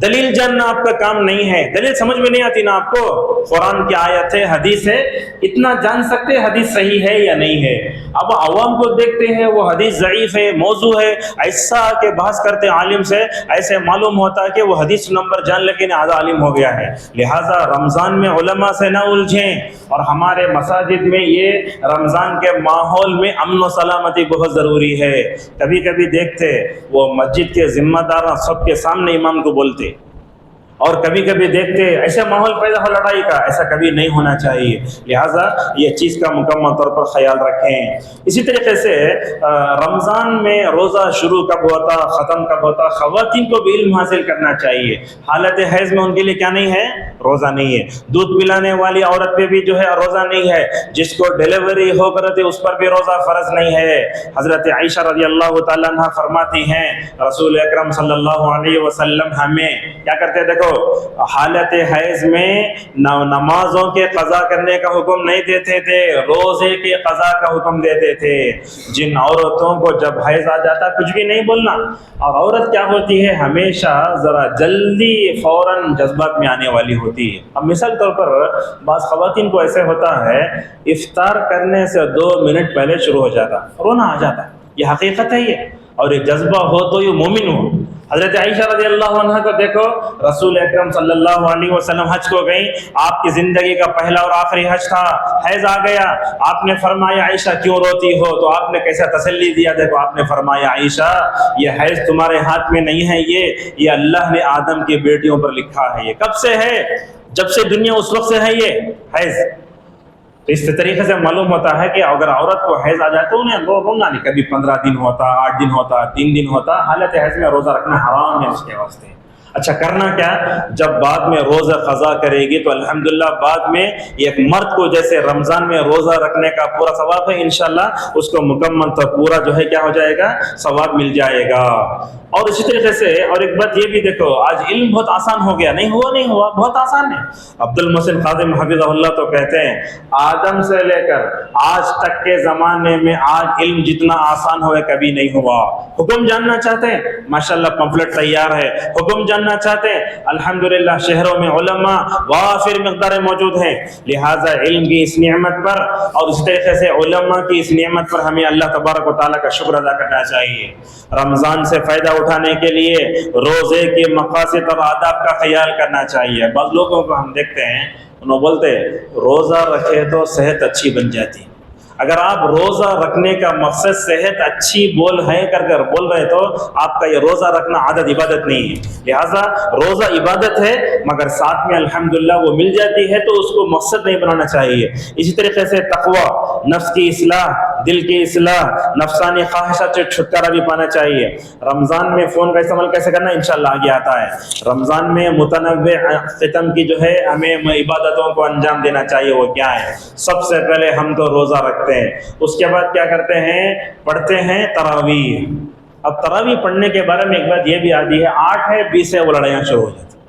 دلیل جاننا آپ کا کام نہیں ہے۔ دلیل سمجھ میں نہیں آتی نا آپ کو، قرآن کی آیت ہے، حدیث ہے، اتنا جان سکتے حدیث صحیح ہے یا نہیں ہے۔ اب عوام کو دیکھتے ہیں وہ حدیث ضعیف ہے، موضوع ہے، ایسا کہ بحث کرتے عالم سے، ایسے معلوم ہوتا ہے کہ وہ حدیث نمبر جان لیکن آدھا عالم ہو گیا ہے۔ لہٰذا رمضان میں علماء سے نہ الجھیں، اور ہمارے مساجد میں یہ رمضان کے ماحول میں امن و سلامتی بہت ضروری ہے۔ کبھی کبھی دیکھتے وہ مسجد کے ذمہ دار سب کے سامنے امام کو بولتے، اور کبھی کبھی دیکھتے ایسا ماحول پیدا ہو لڑائی کا، ایسا کبھی نہیں ہونا چاہیے، لہٰذا یہ چیز کا مکمل طور پر خیال رکھیں۔ اسی طریقے سے رمضان میں روزہ شروع کب ہوتا ختم کب ہوتا، خواتین کو بھی علم حاصل کرنا چاہیے۔ حالت حیض میں ان کے لیے کیا نہیں ہے؟ روزہ نہیں ہے۔ دودھ پلانے والی عورت پہ بھی جو ہے روزہ نہیں ہے، جس کو ڈیلیوری ہو کر تھے اس پر بھی روزہ فرض نہیں ہے۔ حضرت عائشہ رضی اللہ تعالیٰ عنہ فرماتی ہیں رسول اکرم صلی اللہ علیہ وسلم ہمیں کیا کرتے، دیکھو حالت حیض میں نمازوں کے قضا کرنے کا حکم نہیں دیتے تھے، روزے کے قضا کا حکم دیتے تھے۔ جن عورتوں کو جب حیض آ جاتا کچھ بھی نہیں بولنا، اور عورت کیا ہوتی ہے ہمیشہ ذرا جلدی فوراً جذبات میں آنے والی ہوتی ہے۔ اب مثال طور پر بعض خواتین کو ایسے ہوتا ہے افطار کرنے سے 2 منٹ پہلے شروع ہو جاتا، رونا آ جاتا، یہ حقیقت ہے یہ، اور یہ جذبہ ہو تو یہ مومن ہو۔ حضرت عائشہ رضی اللہ عنہ کو دیکھو، رسول اکرم صلی اللہ علیہ وسلم حج کو گئیں، آپ کی زندگی کا پہلا اور آخری حج تھا، حیض آ گیا، آپ نے فرمایا عائشہ کیوں روتی ہو؟ تو آپ نے کیسا تسلی دیا، دیکھو آپ نے فرمایا عائشہ یہ حیض تمہارے ہاتھ میں نہیں ہے، یہ اللہ نے آدم کی بیٹیوں پر لکھا ہے۔ یہ کب سے ہے؟ جب سے دنیا اس وقت سے ہے یہ حیض۔ تو اس طریقے سے معلوم ہوتا ہے کہ اگر عورت کو حیض آ جائے تو انہیں رونا نہیں، کبھی 15 دن ہوتا، 8 دن ہوتا، 3 دن ہوتا، حالت حیض میں روزہ رکھنا حرام ہے اس کے واسطے۔ اچھا کرنا کیا؟ جب بعد میں روزہ قضا کرے گی تو الحمدللہ بعد میں ایک مرد کو جیسے رمضان میں روزہ رکھنے کا پورا ثواب ہے، انشاءاللہ اس کو مکمل تو پورا جو ہے کیا ہو جائے گا، ثواب مل جائے گا۔ اور اسی طریقے سے اور ایک بات یہ بھی دیکھو، آج علم بہت آسان ہو گیا، نہیں ہوا بہت آسان ہے۔ عبد المحسن خادم حفظہ اللہ تو کہتے ہیں آدم سے لے کر آج تک کے زمانے میں آج علم جتنا آسان ہوئے کبھی نہیں ہوا۔ حکم جاننا چاہتے ہیں ماشاءاللہ پمفلٹ تیار ہے، حکم جاننا چاہتے ہیں الحمدللہ شہروں میں علماء وافر مقدار موجود ہیں، لہٰذا علم کی اس نعمت پر اور اس طریقے سے علماء کی اس نعمت پر ہمیں اللہ تبارک و تعالیٰ کا شکر ادا کرنا چاہیے۔ رمضان سے فائدہ اٹھانے کے لیے روزے کے مقاصد اور آداب کا خیال کرنا چاہیے۔ بعض لوگوں کو ہم دیکھتے ہیں انہوں بولتے روزہ رکھے تو صحت اچھی بن جاتی۔ اگر آپ روزہ رکھنے کا مقصد صحت اچھی بول رہے تو آپ کا یہ روزہ رکھنا عادت عبادت نہیں ہے، لہٰذا روزہ عبادت ہے مگر ساتھ میں الحمدللہ وہ مل جاتی ہے تو اس کو مقصد نہیں بنانا چاہیے۔ اسی طریقے سے تقوی، نفس کی اصلاح، دل کی اصلاح، نفسانی خواہشات سے چھٹکارا بھی پانا چاہیے۔ رمضان میں فون کا استعمال کیسے کرنا انشاءاللہ آگے آتا ہے۔ رمضان میں متنوع قسم کی جو ہے ہمیں عبادتوں کو انجام دینا چاہیے، وہ کیا ہے؟ سب سے پہلے ہم تو روزہ رکھتے ہیں، اس کے بعد کیا کرتے ہیں؟ پڑھتے ہیں تراویح۔ اب تراویح پڑھنے کے بارے میں ایک بات یہ بھی آتی ہے 8 ہے 20 ہے وہ لڑائیاں شروع ہو جاتی ہیں،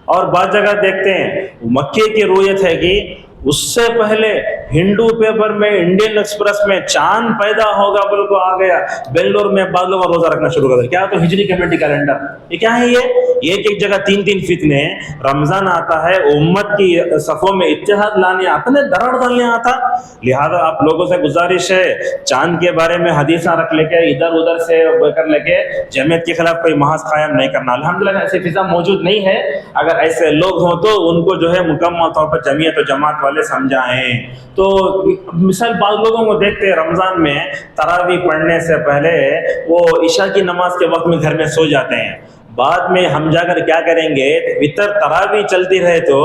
اور بعض جگہ دیکھتے ہیں مکے کی رویت ہے کہ اس سے پہلے ہندو پیپر میں انڈین ایکسپریس میں چاند پیدا ہوگا بول کو آ گیا، بنگلور میں بعض لوگ روزہ رکھنا شروع کر دیا۔ کیا تو ہجری کمیٹی کیلنڈر، یہ کیا ہے؟ یہ ایک جگہ 3 فتنے، رمضان آتا ہے امت کی صفوں میں اتحاد لانے آتا ہے، دراڑ ڈالنے آتا، لہذا آپ لوگوں سے گزارش ہے چاند کے بارے میں حدیثاں رکھ لے کے ادھر ادھر سے کر لے کے جمعیت کے خلاف کوئی محاذ قائم نہیں کرنا۔ الحمدللہ ایسی فضا موجود نہیں ہے، اگر ایسے لوگ ہوں تو ان کو جو ہے مکمل طور پر جمعیت و جماعت والے سمجھائیں۔ تو مثال بعض لوگوں کو دیکھتے ہیں رمضان میں تراویح پڑھنے سے پہلے وہ عشاء کی نماز کے وقت میں گھر میں سو جاتے ہیں، بعد میں ہم جا کر کیا کریں گے؟ وتر تراویح چلتی رہے تو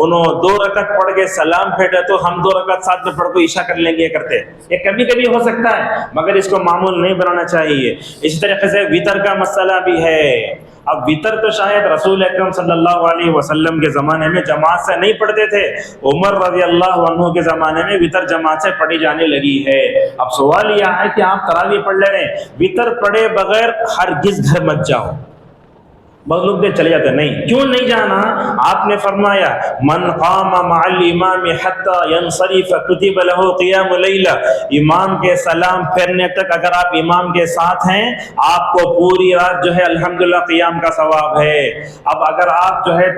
انہوں 2 رکعت پڑھ کے سلام پھیرے تو ہم 2 رکعت ساتھ میں پڑھ کو عشاء کر لیں گے کرتے، یہ کبھی کبھی ہو سکتا ہے مگر اس کو معمول نہیں بنانا چاہیے۔ اسی طریقے سے وتر کا مسئلہ بھی ہے۔ اب وتر تو شاید رسول اکرم صلی اللہ علیہ وسلم کے زمانے میں جماعت سے نہیں پڑھتے تھے، عمر رضی اللہ عنہ کے زمانے میں وتر جماعت سے پڑھی جانے لگی ہے۔ اب سوال یہ ہے کہ آپ تراویح پڑھ لے رہے ہیں، وتر پڑھے بغیر ہرگز گھر مت جاؤ۔ بہت لوگ دے چلے جاتے ہیں، نہیں کیوں نہیں جانا؟ آپ نے فرمایا من قام مع الامام حتى ينصرف كتب له قيام ليلہ، امام کے سلام پھیرنے تک اگر آپ امام کے ساتھ ہیں آپ کو پوری رات جو ہے الحمدللہ قیام کا ثواب ہے۔ اب اگر آپ جو ہے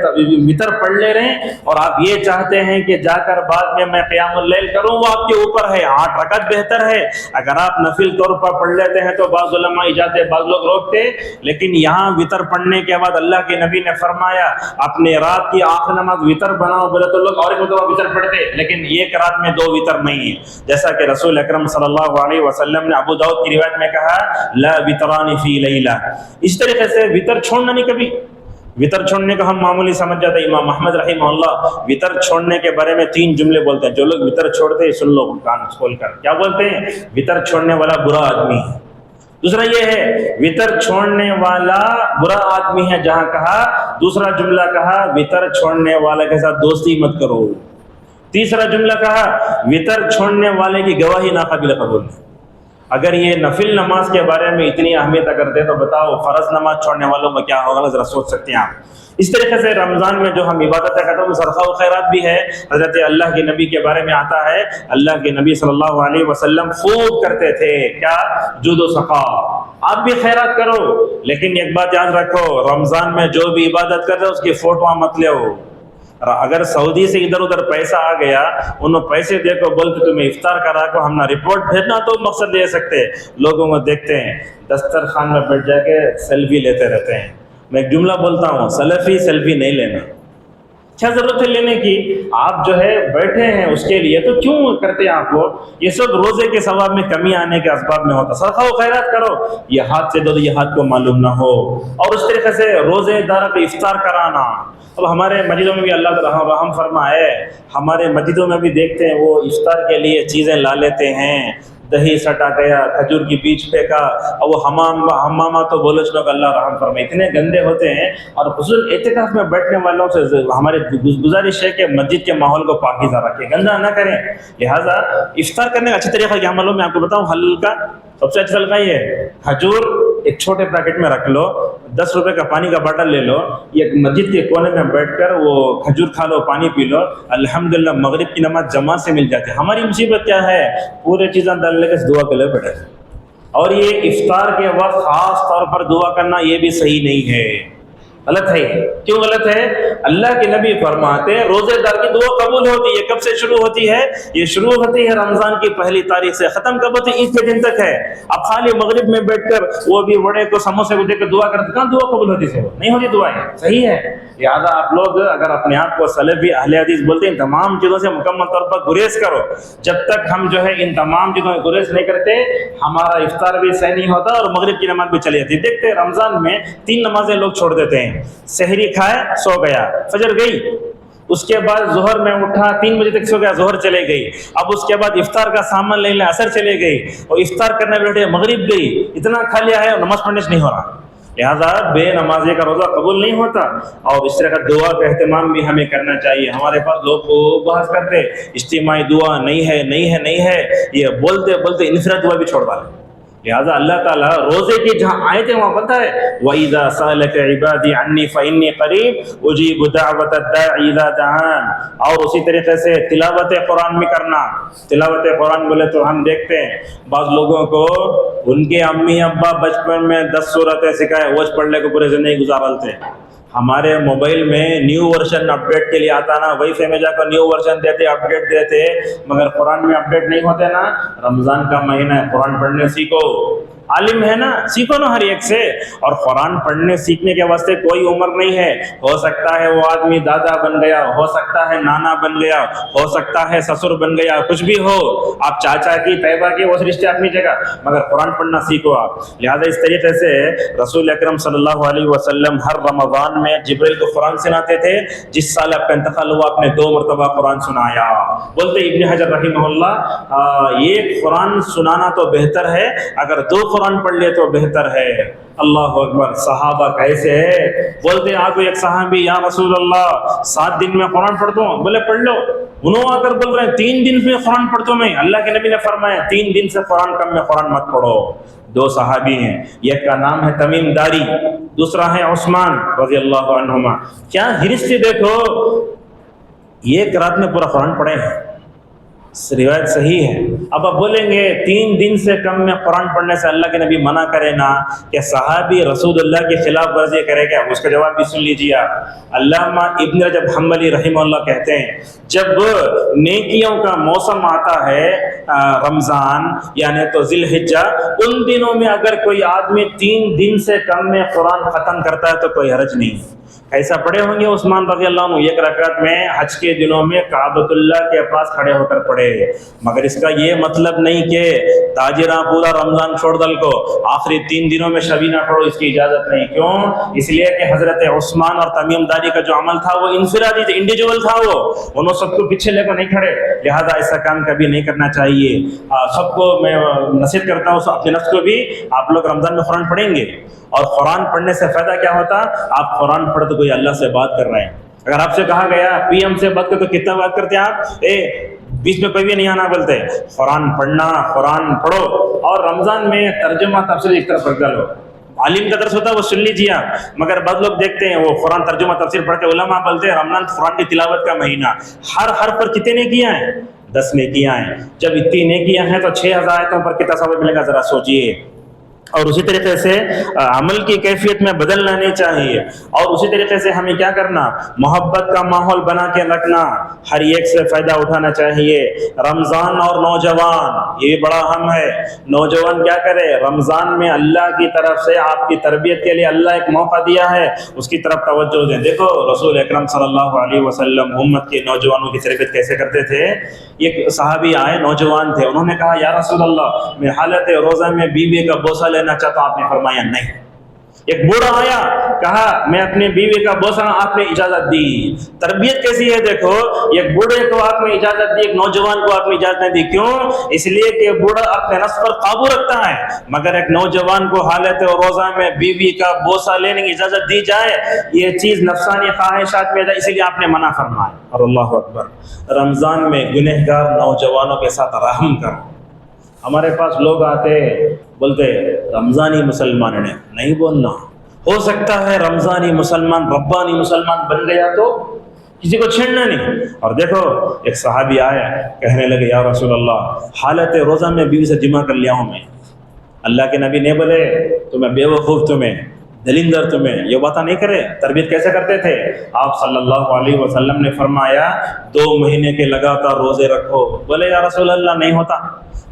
وتر پڑھ لے رہے ہیں اور آپ یہ چاہتے ہیں کہ جا کر بعد میں قیام اللیل کروں، وہ آپ کے اوپر ہے، 8 رکعت بہتر ہے۔ اگر آپ نفل طور پر پڑھ لیتے ہیں تو بعض علماء اجازت، بعض لوگ روکتے، لیکن یہاں وتر پڑھنے کے بعد اللہ کے نبی نے فرمایا اپنے رات کی آخری نماز وتر بناؤ، بولے تو لوگ اور ایک مرتبہ وتر پڑھتے، لیکن ایک رات میں 2 وتر نہیں ہے، جیسا کہ رسول اکرم صلی اللہ علیہ وسلم نے ابو داؤد کی روایت میں کہا لا وتران فی لیلہ۔ اس طریقے سے وتر چھوڑنا نہیں کبھی، وطر چھوڑنے کو ہم معمولی سمجھ جاتے ہیں. امام احمد رحمہ اللہ وطر چھوڑنے کے بارے میں 3 جملے بولتے ہیں. جو لوگ وطر چھوڑتے ہیں سن لو کان کھول کر, کیا بولتے ہیں؟ وطر چھوڑنے والا برا آدمی ہے. دوسرا یہ ہے وطر چھوڑنے والا برا آدمی ہے جہاں کہا. دوسرا جملہ کہا وطر چھوڑنے والے کے ساتھ دوستی مت کرو. تیسرا جملہ کہا وطر چھوڑنے والے کی گواہی ناقابل قبول. اگر یہ نفل نماز کے بارے میں اتنی اہمیت اگر دے تو بتاؤ فرض نماز چھوڑنے والوں میں کیا ہوگا, ذرا سوچ سکتے ہیں آپ. اس طریقے سے رمضان میں جو ہم عبادتیں کرتے ہیں صدقہ و خیرات بھی ہے. حضرت اللہ کے نبی کے بارے میں آتا ہے اللہ کے نبی صلی اللہ علیہ وسلم خوب کرتے تھے کیا؟ جود و سخا. آپ بھی خیرات کرو, لیکن ایک بات یاد رکھو, رمضان میں جو بھی عبادت کرتے اس کی فوٹو مت لے. اگر سعودی سے ادھر ادھر پیسہ آ گیا, انہوں پیسے دے کو بول کے تمہیں افطار کرا کو ہم نہ رپورٹ بھیجنا تو مقصد دے سکتے. لوگوں کو دیکھتے ہیں دسترخوان میں بیٹھ جا کے سیلفی لیتے رہتے ہیں. میں ایک جملہ بولتا ہوں, سلفی سیلفی نہیں لینا. کیا ضرورت ہے لینے کی؟ آپ جو ہے بیٹھے ہیں اس کے لیے, تو کیوں کرتے ہیں آپ لوگ؟ یہ سب روزے کے ثواب میں کمی آنے کے اسباب میں ہوتا. صدقہ و خیرات کرو, یہ ہاتھ سے دو یہ ہاتھ کو معلوم نہ ہو. اور اس طریقے سے روزے دار کو افطار کرانا. اب ہمارے مسجدوں میں بھی اللہ تعالیٰ رحم فرمائے, ہمارے مسجدوں میں بھی دیکھتے ہیں وہ افطار کے لیے چیزیں لا لیتے ہیں. دہی سٹا گیا, کھجور کی بیج پھینکا, اور وہ ہمامہ تو بولو چلو کہ اللہ رحم فرمائے, اتنے گندے ہوتے ہیں. اور خصوصاً اعتکاف میں بیٹھنے والوں سے ہمارے گزارش ہے کہ مسجد کے ماحول کو پاکیزہ رکھیں, گندہ نہ کریں. لہٰذا افطار کرنے کا اچھا طریقہ کیا عملوں میں آپ کو بتاؤں, ہلکا سب سے اچھا طریقہ یہ ہے, کھجور ایک چھوٹے پیکٹ میں رکھ لو, 10 روپے کا پانی کا باٹل لے لو, ایک مسجد کے کونے میں بیٹھ کر وہ کھجور کھا لو, پانی پی لو. الحمدللہ مغرب کی نماز جماعت سے مل جاتی ہے. ہماری مصیبت کیا ہے, پورے چیزیں ڈال لے کے دعا کے لیے بیٹھے. اور یہ افطار کے وقت خاص طور پر دعا کرنا یہ بھی صحیح نہیں ہے, غلط ہے. کیوں غلط ہے؟ اللہ کے نبی فرماتے ہیں روزے دار کی دعا قبول ہوتی ہے. کب سے شروع ہوتی ہے؟ یہ شروع ہوتی ہے رمضان کی پہلی تاریخ سے, ختم کب ہوتی ہے؟ عید کے دن تک ہے. اب خالی مغرب میں بیٹھ کر وہ بھی وڑے کو سموسے کو دے کر دعا کرتے, کہاں دعا قبول ہوتی ہے؟ نہیں ہوتی دعائیں. صحیح ہے. لہٰذا آپ لوگ اگر اپنے آپ کو سلفی اہل حدیث بولتے ہیں, ان تمام چیزوں سے مکمل طور پر گریز کرو. جب تک ہم جو ہے ان تمام چیزوں سے گریز نہیں کرتے, ہمارا افطار بھی صحیح نہیں ہوتا اور مغرب کی نماز بھی چلی جاتی. دیکھتے ہیں رمضان میں 3 نمازیں لوگ چھوڑ دیتے ہیں. سحری کھائے سو گیا, فجر گئی, اس کے بعد ظہر میں اٹھا 3 بجے تک سو گیا, ظہر چلے گئی. اب اس کے بعد افطار کا سامان لے لیں, عصر چلے گئی, اور افطار کرنے بیٹھے مغرب گئی. اتنا کھا لیا ہے اور نماز پڑھنے سے نہیں ہو رہا. لہٰذا بے نمازی کا روزہ قبول نہیں ہوتا. اور اس طرح کا دعا کا اہتمام بھی ہمیں کرنا چاہیے. ہمارے پاس لوگ کو بحث کرتے اجتماعی دعا نہیں ہے نہیں ہے نہیں ہے, یہ بولتے بولتے انفرادی دعا بھی چھوڑ ڈالے. لہٰذا اللہ تعالیٰ روزے کی جہاں آئے تھے وہاں پتہ ہے وَإِذَا سَأَلَكَ عِبَادِي عَنِّي فَإِنِّي قَرِيبٌ أُجِيبُ دَعْوَةَ الدَّاعِ إِذَا دَعَانِ. اور اسی طریقے سے تلاوت قرآن بھی کرنا. تلاوت قرآن بولے تو ہم دیکھتے ہیں بعض لوگوں کو ان کے امی ابا بچپن میں 10 سورتیں سکھائے, وہ پڑھ لے کو پورے زندگی گزار ڈالتے ہیں. ہمارے موبائل میں نیو ورژن اپڈیٹ کے لیے آتا نا, وائی فائی میں جا کر نیو ورژن دیتے, اپڈیٹ دیتے, مگر قرآن میں اپڈیٹ نہیں ہوتے نا. رمضان کا مہینہ ہے, قرآن پڑھنے سیکھو. عالم ہے نا, سیکھو نا ہر ایک سے. اور قرآن پڑھنے سیکھنے کے واسطے کوئی عمر نہیں ہے. ہو سکتا ہے وہ آدمی دادا بن گیا, ہو سکتا ہے نانا بن گیا, ہو سکتا ہے سسر بن گیا, کچھ بھی ہو, آپ چاچا کی طیبہ کی وہ رشتے اپنی جگہ, مگر قرآن پڑھنا سیکھو آپ. لہذا اس طریقے سے رسول اکرم صلی اللہ علیہ وسلم ہر رمضان میں جبریل کو قرآن سناتے تھے. جس سال آپ کا انتقال ہوا آپ نے 2 مرتبہ قرآن سنایا. بولتے ابن حجر رحمہ اللہ یہ قرآن سنانا تو بہتر ہے, اگر 2 قرآن پڑھ لے تو بہتر ہے. اللہ اکبر. صحابہ کیسے ہے, بولتے آپ ایک صحابی یا رسول اللہ 7 دن میں قرآن پڑھتا ہوں. بولے پڑھ لو. انہوں آ کر بول رہے ہیں 3 دن میں قرآن پڑھتا ہوں میں. اللہ کے نبی نے فرمایا 3 دن سے قرآن کم میں قرآن مت پڑھو. 2 صحابی ہیں, ایک کا نام ہے تمیم داری, دوسرا ہے عثمان رضی اللہ عنہما. کیا ہرس دیکھو, ایک رات میں پورا قرآن پڑھے ہیں. روایت صحیح ہے. اب آپ بولیں گے 3 دن سے کم میں قرآن پڑھنے سے اللہ کے نبی منع کرے نا, کہ صحابی رسول اللہ کی خلاف ورزی کرے گا؟ اس کا جواب بھی سن لیجیے آپ. علامہ ابن رجب حنبلی رحمہ اللہ کہتے ہیں جب نیکیوں کا موسم آتا ہے رمضان یعنی تو ذی الحجہ, ان دنوں میں اگر کوئی آدمی 3 دن سے کم میں قرآن ختم کرتا ہے تو کوئی حرج نہیں. ایسا پڑھے ہوں گے عثمان رضی اللہ عنہ ایک رکعت میں حج کے دنوں میں کعبۃ اللہ کے پاس کھڑے ہو کر پڑھے، مگر اس کا یہ مطلب نہیں کہ تاجرہ پورا رمضان چھوڑ دل کو آخری 3 دنوں میں شبی نہ پڑھو، اس کی اجازت نہیں۔ کیوں؟ اس لیے کہ حضرت عثمان اور تمیم داری کا جو عمل تھا وہ انفرادی تھا، انڈیویجول تھا، وہ انہوں سب کو پیچھے لے کر نہیں کھڑے، لہذا ایسا کام کبھی نہیں کرنا چاہیے۔ سب کو میں نصیحت کرتا ہوں، اپنے نفس کو بھی، آپ لوگ رمضان میں قرآن پڑھیں گے، اور قرآن پڑھنے سے فائدہ کیا ہوتا؟ آپ قرآن پڑھ تو کوئی اللہ سے بات کر رہے ہیں۔ اگر آپ سے کہا گیا پی ایم سے بات کر تو کتنا بات کرتے ہیں آپ؟ بیچ میں کوئی بھی نہیں آنا بولتے۔ قرآن پڑھنا، قرآن پڑھو، اور رمضان میں ترجمہ تفسیر ایک طرف رکھ ڈالو۔ عالم کا درس ہوتا ہے وہ سن لیجیے آپ، مگر بعض لوگ دیکھتے ہیں وہ قرآن ترجمہ تفسیر پڑھتے، علماء بولتے ہیں رمضان قرآن کی تلاوت کا مہینہ، ہر حرف پر کتنے نیکیاں ہیں؟ 10 نیکیاں ہیں۔ جب اتنی نیکیاں ہیں تو 6000 آیتوں پر کتنا ثواب ملے گا، ذرا سوچیے۔ اور اسی طریقے سے عمل کی کیفیت میں بدلنا نہیں چاہیے، اور اسی طریقے سے ہمیں کیا کرنا؟ محبت کا ماحول بنا کے رکھنا، ہر ایک سے فائدہ اٹھانا چاہیے۔ رمضان اور نوجوان، یہ بھی بڑا اہم ہے۔ نوجوان کیا کرے؟ رمضان میں اللہ کی طرف سے آپ کی تربیت کے لیے اللہ ایک موقع دیا ہے، اس کی طرف توجہ دیں۔ دیکھو رسول اکرم صلی اللہ علیہ وسلم امت کے نوجوانوں کی تربیت کیسے کرتے تھے۔ ایک صحابی آئے، نوجوان تھے، انہوں نے کہا یا رسول اللہ میں حالت روزہ میں بیوی کا بوسہ لینا چاہتا ہوں، آپ نے فرمایا نہیں۔ ایک بوڑھا آیا، کہا میں اپنی بیوی کا بوسہ، آپ نے اجازت دی۔ تربیت کیسی ہے دیکھو، ایک بوڑھے کو آپ نے اجازت دی، ایک نوجوان کو آپ نے اجازت نہیں دی۔ کیوں؟ اس لیے کہ بوڑھا اپنے نفس پر قابو رکھتا ہے، مگر ایک نوجوان کو حالت روزہ میں بیوی کا بوسہ لینے کی اجازت دی جائے، یہ چیز نفسانی خواہشات میں ہے، اسی لیے آپ نے منع فرمایا۔ اور اللہ اکبر، رمضان میں گنہگار نوجوانوں کے ساتھ رحم کرو۔ ہمارے پاس لوگ آتے بولتے رمضانی مسلمان نے، نہیں بولنا، ہو سکتا ہے رمضانی مسلمان ربانی مسلمان بن گیا تو کسی کو چھیڑنا نہیں۔ اور دیکھو ایک صحابی آیا، کہنے لگے یا رسول اللہ حالت روزہ میں بیوی سے جمع کر لیا ہوں میں۔ اللہ کے نبی نے بولے تمہیں بے وقوف، تمہیں دلندر، تمہیں یہ بات نہیں کرے۔ تربیت کیسے کرتے تھے آپ صلی اللہ علیہ وسلم نے فرمایا 2 مہینے کے لگاتار روزے رکھو۔ بولے یا رسول اللہ نہیں ہوتا۔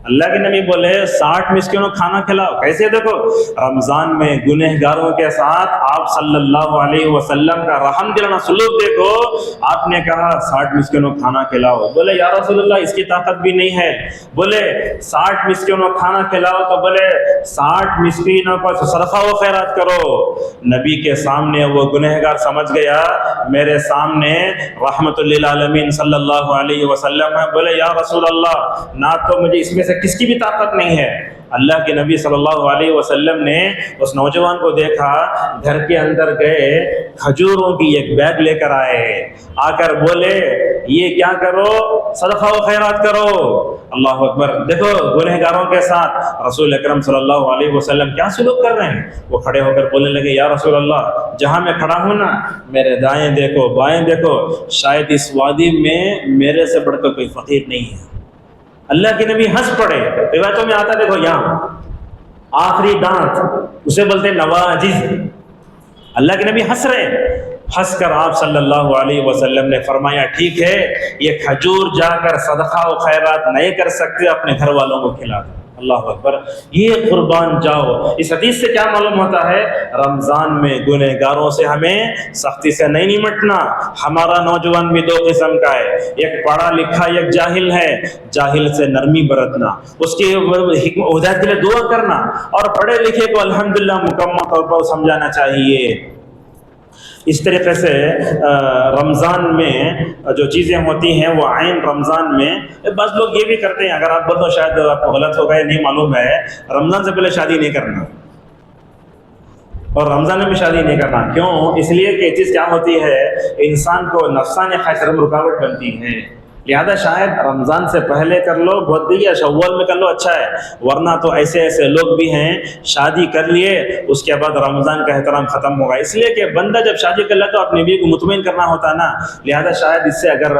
اللہ کے نبی بولے 60 مسکینوں کھانا کھلاؤ۔ کیسے؟ دیکھو رمضان میں گنہگاروں کے ساتھ آپ صلی اللہ علیہ وسلم کا رحم دلانا سلوک دیکھو۔ آپ نے کہا 60 مسکینوں کھانا کھلاؤ۔ بولے یا رسول اللہ اس کی طاقت بھی نہیں ہے۔ بولے 60 مسکینوں کھانا کھلاؤ تو بولے 60 مسکینوں پر صدقہ و خیرات کرو۔ نبی کے سامنے وہ گنہگار سمجھ گیا میرے سامنے رحمت للعالمین صلی اللہ علیہ وسلم ہے۔ بولے یا رسول اللہ نہ تو مجھے اس میں سے کس کی بھی طاقت نہیں ہے۔ اللہ کے نبی صلی اللہ علیہ وسلم نے اس نوجوان کو دیکھا، گھر کے اندر گئے، کھجوروں کی ایک بیگ لے کر آئے، آ کر بولے یہ کیا کرو؟ صدقہ و خیرات کرو۔ اللہ اکبر، دیکھو گنہگاروں کے ساتھ رسول اکرم صلی اللہ علیہ وسلم کیا سلوک کر رہے ہیں۔ وہ کھڑے ہو کر بولنے لگے یا رسول اللہ جہاں میں کھڑا ہوں نا، میرے دائیں دیکھو بائیں دیکھو، شاید اس وادی میں میرے سے بڑھ کر کوئی فقیر نہیں ہے۔ اللہ کے نبی ہنس پڑے، روایتوں میں آتا دیکھو یہاں آخری دانت اسے بولتے نواجز۔ اللہ کے نبی ہنس رہے، ہنس کر آپ صلی اللہ علیہ وسلم نے فرمایا ٹھیک ہے یہ کھجور جا کر صدقہ و خیرات نہیں کر سکتے، اپنے گھر والوں کو کھلا دو۔ اللہ اکبر، یہ قربان جاؤ۔ اس حدیث سے کیا معلوم ہوتا ہے؟ رمضان میں گنہگاروں سے ہمیں سختی سے نہیں نمٹنا۔ ہمارا نوجوان بھی 2 قسم کا ہے، ایک پڑھا لکھا ایک جاہل ہے، جاہل سے نرمی برتنا، اس کی ہدایت کے لیے دعا کرنا، اور پڑھے لکھے کو الحمدللہ مکمل طور پر سمجھانا چاہیے۔ اس طریقے سے رمضان میں جو چیزیں ہوتی ہیں وہ عین رمضان میں، بعض لوگ یہ بھی کرتے ہیں، اگر آپ بول دو شاید آپ کو غلط ہوگا یا نہیں معلوم ہے، رمضان سے پہلے شادی نہیں کرنا اور رمضان میں بھی شادی نہیں کرنا۔ کیوں؟ اس لیے کہ یہ چیز کیا ہوتی ہے، انسان کو نفسانی خواہش میں رکاوٹ بنتی ہے، لہذا شاید رمضان سے پہلے کر لو بہت دی، یا شوال میں کر لو اچھا ہے، ورنہ تو ایسے ایسے لوگ بھی ہیں شادی کر لیے اس کے بعد رمضان کا احترام ختم ہوگا۔ اس لیے کہ بندہ جب شادی کر لے تو اپنی بیوی کو مطمئن کرنا ہوتا ہے نا، لہذا شاید اس سے اگر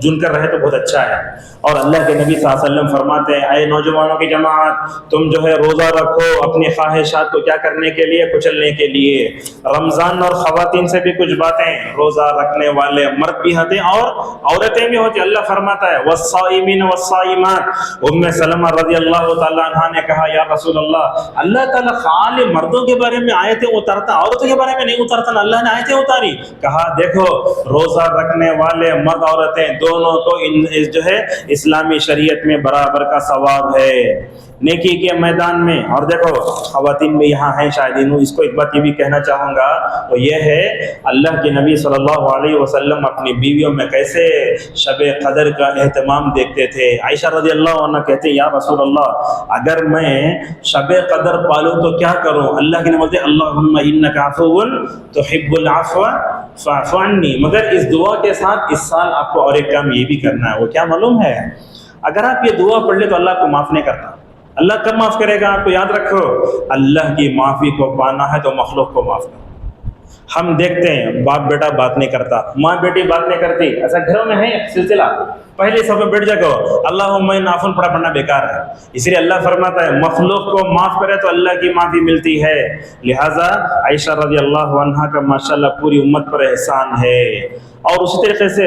جن کر رہے تو بہت اچھا ہے۔ اور اللہ کے نبی صلی اللہ علیہ وسلم فرماتے ہیں اے نوجوانوں کی جماعت تم جو ہے روزہ رکھو اپنی خواہشات کو کیا کرنے کے لیے؟ کچلنے کے لیے۔ رمضان اور خواتین سے بھی کچھ باتیں، روزہ رکھنے والے مرد بھی ہوتے ہیں اور عورتیں بھی ہوتی ہیں۔ اللہ فرماتا ہے والصائمین والصائمات۔ ام سلمہ رضی اللہ تعالیٰ عنہ نے کہا یا رسول اللہ تعالیٰ خالی مردوں کے بارے میں آیتیں اتارتا، عورتوں کے بارے میں نہیں اتارتا نا، اللہ نے آیتیں اتاری۔ کہا دیکھو روزہ رکھنے والے مرد عورتیں دونوں کو جو ہے اسلامی شریعت میں برابر کا ثواب ہے نیکی کے میدان میں۔ اور دیکھو خواتین بھی یہاں ہیں شاید، اس کو ایک بات یہ بھی کہنا چاہوں گا، وہ یہ ہے اللہ کے نبی صلی اللہ علیہ وسلم اپنی بیویوں میں کیسے شب قدر کا اہتمام دیکھتے تھے۔ عائشہ رضی اللہ عنہ کہتے ہیں یا رسول اللہ اگر میں شب قدر پالوں تو کیا کروں؟ اللہ کے نبی بولتے اللہم انک عفو تحب العفو فاعف عنی، مگر اس دعا کے ساتھ اس سال آپ کو اور ایک کام یہ بھی کرنا ہے۔ وہ کیا معلوم ہے؟ اگر آپ یہ دعا پڑھ لیں تو اللہ کو معاف نہیں کرتا۔ اللہ کب معاف کرے گا آپ کو یاد رکھو، اللہ کی معافی کو پانا ہے تو مخلوق کو معاف کرو۔ ہم دیکھتے ہیں باپ بیٹا بات نہیں کرتا، ماں بیٹی بات نہیں کرتی، ایسا گھروں میں ہے سلسلہ، پہلے صف میں بیٹھ جا کرو اللہم نافل پڑھنا بیکار ہے۔ اس لیے اللہ فرماتا ہے مخلوق کو معاف کرے تو اللہ کی معافی ملتی ہے۔ لہٰذا عائشہ رضی اللہ عنہا کا ماشاءاللہ پوری امت پر احسان ہے۔ اور اسی طریقے سے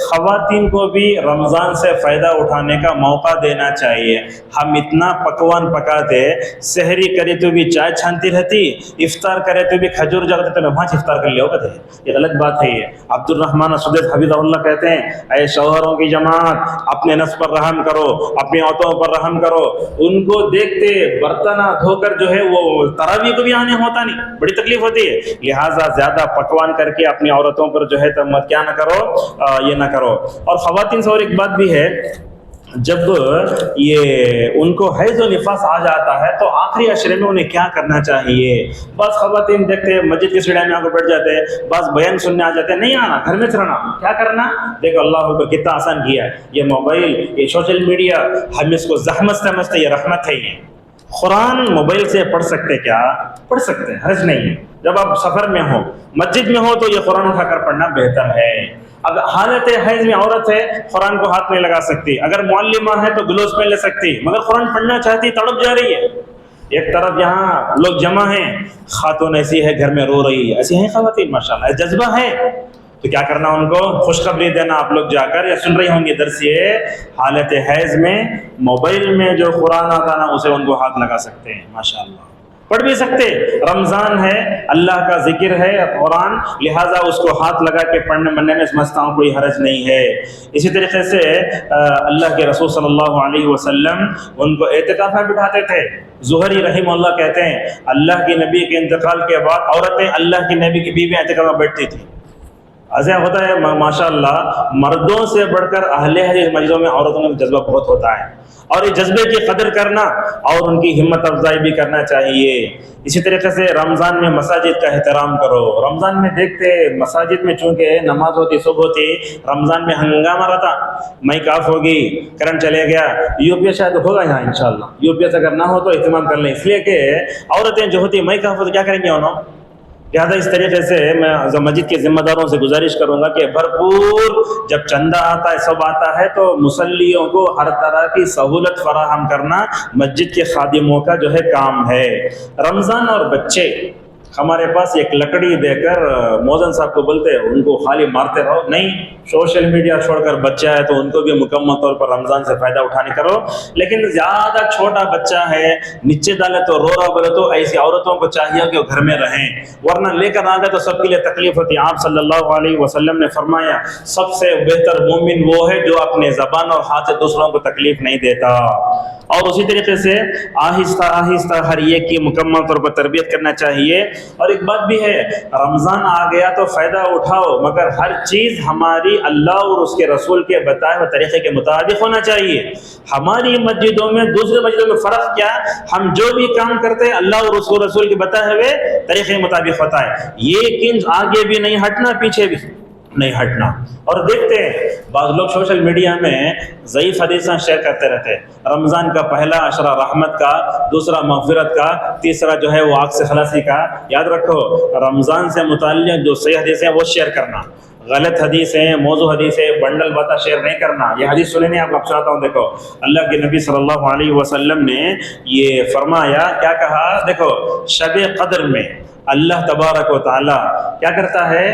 خواتین کو بھی رمضان سے فائدہ اٹھانے کا موقع دینا چاہیے۔ ہم اتنا پکوان پکاتے، سحری کرے تو بھی چائے چھانتی رہتی، افطار کرے تو بھی کھجور جگتے تو وہاں سے افطار کر لیا ہوگا، یہ غلط بات ہے۔ یہ عبد الرحمن سدیس حفظہ اللہ کہتے ہیں اے شوہروں کی جماعت اپنے نفس پر رحم کرو، اپنی عورتوں پر رحم کرو۔ ان کو دیکھتے برتن دھو کر جو ہے وہ تراویح کو بھی آنے ہوتا نہیں، بڑی تکلیف ہوتی ہے، لہٰذا زیادہ پکوان کر کے اپنی عورتوں پر جو ہے مت کیا نہ کرو، یہ نہ کرو۔ اور خواتین سے اور ایک بات بھی ہے، جب یہ ان کو حیض و نفاس آ جاتا ہے تو آخری عشرے میں انہیں کیا کرنا چاہیے؟ بعض خواتین دیکھتے ہیں مسجد کی سیڑھیاں میں آ کے بیٹھ جاتے ہیں، بعض بیان سننے آ جاتے ہیں، نہیں آنا گھر میں رہنا، کیا کرنا؟ دیکھو اللہ کو کتنا آسان کیا ہے، یہ موبائل، یہ سوشل میڈیا، ہم اس کو زحمت سمجھتے، یہ رحمت ہے۔ یہ قرآن موبائل سے پڑھ سکتے، کیا پڑھ سکتے ہیں، حرج نہیں ہے۔ جب آپ سفر میں ہو، مسجد میں ہو تو یہ قرآن اٹھا کر پڑھنا بہتر ہے۔ اگر حالت حیض میں عورت ہے قرآن کو ہاتھ نہیں لگا سکتی، اگر معلمہ ہے تو گلوز پہن لے سکتی، مگر قرآن پڑھنا چاہتی، تڑپ جا رہی ہے۔ ایک طرف یہاں لوگ جمع ہیں، خاتون ایسی ہے گھر میں رو رہی ہے، ایسی ہیں خواتین ماشاءاللہ، جذبہ ہے، تو کیا کرنا ان کو خوشخبری دینا، آپ لوگ جا کر یا سن رہی ہوں گی درس، یہ حالت حیض میں موبائل میں جو قرآن آتا نا اسے ان کو ہاتھ لگا سکتے ہیں، ماشاءاللہ پڑھ بھی سکتے۔ رمضان ہے، اللہ کا ذکر ہے قرآن، لہٰذا اس کو ہاتھ لگا کے پڑھنے مننے میں سمجھتا ہوں کوئی حرج نہیں ہے۔ اسی طریقے سے اللہ کے رسول صلی اللہ علیہ وسلم ان کو اعتکاف میں بٹھاتے تھے۔ زہری رحمہ اللہ کہتے ہیں اللہ کے نبی کے انتقال کے بعد عورتیں اللہ کے نبی کی بیوی اعتکاف میں بیٹھتی تھی۔ ایسا ہوتا ہے ماشاءاللہ مردوں سے بڑھ کر اہل حدیث مجلسوں میں عورتوں میں جذبہ بہت ہوتا ہے، اور یہ جذبے کی قدر کرنا اور ان کی ہمت افزائی بھی کرنا چاہیے۔ اسی طریقے سے رمضان میں مساجد کا احترام کرو۔ رمضان میں دیکھتے مساجد میں چونکہ نماز ہوتی صبح ہوتی، رمضان میں ہنگامہ رہتا، مائک آف ہوگی، کرنٹ چلے گیا، یو پی ایس شاید ہوگا یہاں انشاءاللہ، یو پی ایس اگر نہ ہو تو اہتمام کر لیں، اس لیے کہ عورتیں جو ہوتی مائک آف ہوتی کیا کریں گے انہوں؟ لہٰذا اس طریقے سے میں مسجد کے ذمہ داروں سے گزارش کروں گا کہ بھرپور جب چندہ آتا ہے سب آتا ہے تو مصلیوں کو ہر طرح کی سہولت فراہم کرنا مسجد کے خادموں کا جو ہے کام ہے۔ رمضان اور بچے ہمارے پاس ایک لکڑی دے کر موزن صاحب کو بولتے ہیں ان کو خالی مارتے رہو، نہیں، سوشل میڈیا چھوڑ کر بچہ ہے تو ان کو بھی مکمل طور پر رمضان سے فائدہ اٹھانے کرو۔ لیکن زیادہ چھوٹا بچہ ہے نیچے ڈالے تو رو رہا بولے تو ایسی عورتوں کو چاہیے کہ وہ گھر میں رہیں، ورنہ لے کر آ گئے تو سب کے لیے تکلیف ہوتی ہے۔ آپ صلی اللہ علیہ وسلم نے فرمایا سب سے بہتر مومن وہ ہے جو اپنے زبان اور ہاتھ سے دوسروں کو تکلیف نہیں دیتا۔ اور اسی طریقے سے آہستہ آہستہ ہر ایک کی مکمل طور پر تربیت کرنا چاہیے۔ اور ایک بات بھی ہے، رمضان آ گیا تو فائدہ اٹھاؤ، مگر ہر چیز ہماری اللہ اور اس کے رسول کے بتائے ہوئے طریقے کے مطابق ہونا چاہیے۔ ہماری مسجدوں میں دوسرے مسجدوں میں فرق کیا؟ ہم جو بھی کام کرتے ہیں اللہ اور اس کے رسول کے بتائے ہوئے طریقے کے مطابق ہوتا ہے، یہ کنج آگے بھی نہیں ہٹنا، پیچھے بھی نہیں ہٹنا۔ اور دیکھتے ہیں بعض لوگ سوشل میڈیا میں ضعیف حدیثاں شیئر کرتے رہتے ہیں، رمضان کا پہلا عشرہ رحمت کا، دوسرا مغفرت کا، تیسرا جو ہے وہ آگ سے خلاصی کا۔ یاد رکھو رمضان سے متعلق جو صحیح حدیث ہیں وہ شیئر کرنا، غلط حدیثیں، موضوع حدیثیں، بنڈل باتیں شیئر نہیں کرنا۔ یہ حدیث سنے نہیں، آپ چاہتا ہوں دیکھو اللہ کے نبی صلی اللہ علیہ وسلم نے یہ فرمایا، کیا کہا؟ دیکھو شب قدر میں اللہ تبارک و تعالیٰ کیا کرتا ہے،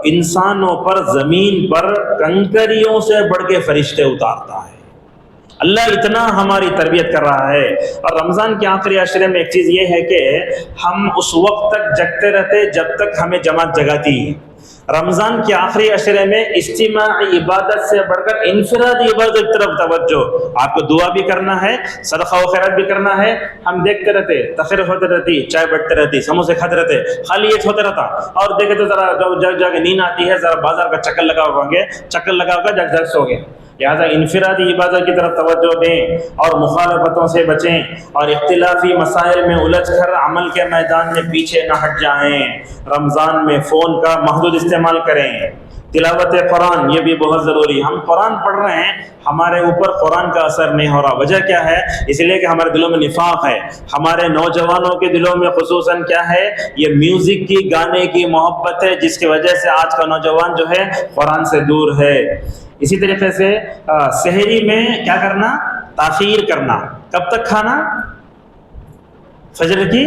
انسانوں پر زمین پر کنکریوں سے بڑھ کے فرشتے اتارتا ہے۔ اللہ اتنا ہماری تربیت کر رہا ہے۔ اور رمضان کے آخری عشرے میں ایک چیز یہ ہے کہ ہم اس وقت تک جگتے رہتے جب تک ہمیں جماعت جگاتی ہے۔ رمضان کے آخری عشرے میں اجتماعی عبادت سے بڑھ کر انفرادی عبادت کی طرف توجہ، آپ کو دعا بھی کرنا ہے، صدقہ و خیرات بھی کرنا ہے۔ ہم دیکھتے رہتے، تقریر ہوتے رہتی، چائے بٹتے رہتی، سموسے کھاتے رہتے، خالی یہ ہوتا رہتا، اور دیکھے تو ذرا جگ جگ نیند آتی ہے، ذرا بازار کا چکر لگا ہوں گے، چکر لگا ہوگا، جگ جگ سو گے۔ لہٰذا انفرادی عبادت کی طرف توجہ دیں اور مخالفتوں سے بچیں، اور اختلافی مسائل میں الجھ کر عمل کے میدان میں پیچھے نہ ہٹ جائیں۔ رمضان میں فون کا محدود استعمال کریں۔ تلاوت قرآن یہ بھی بہت ضروری۔ ہم قرآن پڑھ رہے ہیں، ہمارے اوپر قرآن کا اثر نہیں ہو رہا، وجہ کیا ہے؟ اس لیے کہ ہمارے دلوں میں نفاق ہے۔ ہمارے نوجوانوں کے دلوں میں خصوصاً کیا ہے؟ یہ میوزک کی، گانے کی محبت ہے، جس کی وجہ سے آج کا نوجوان جو ہے قرآن سے دور ہے۔ اسی طریقے سے سحری میں کیا کرنا؟ تاخیر کرنا۔ کب تک کھانا؟ فجر کی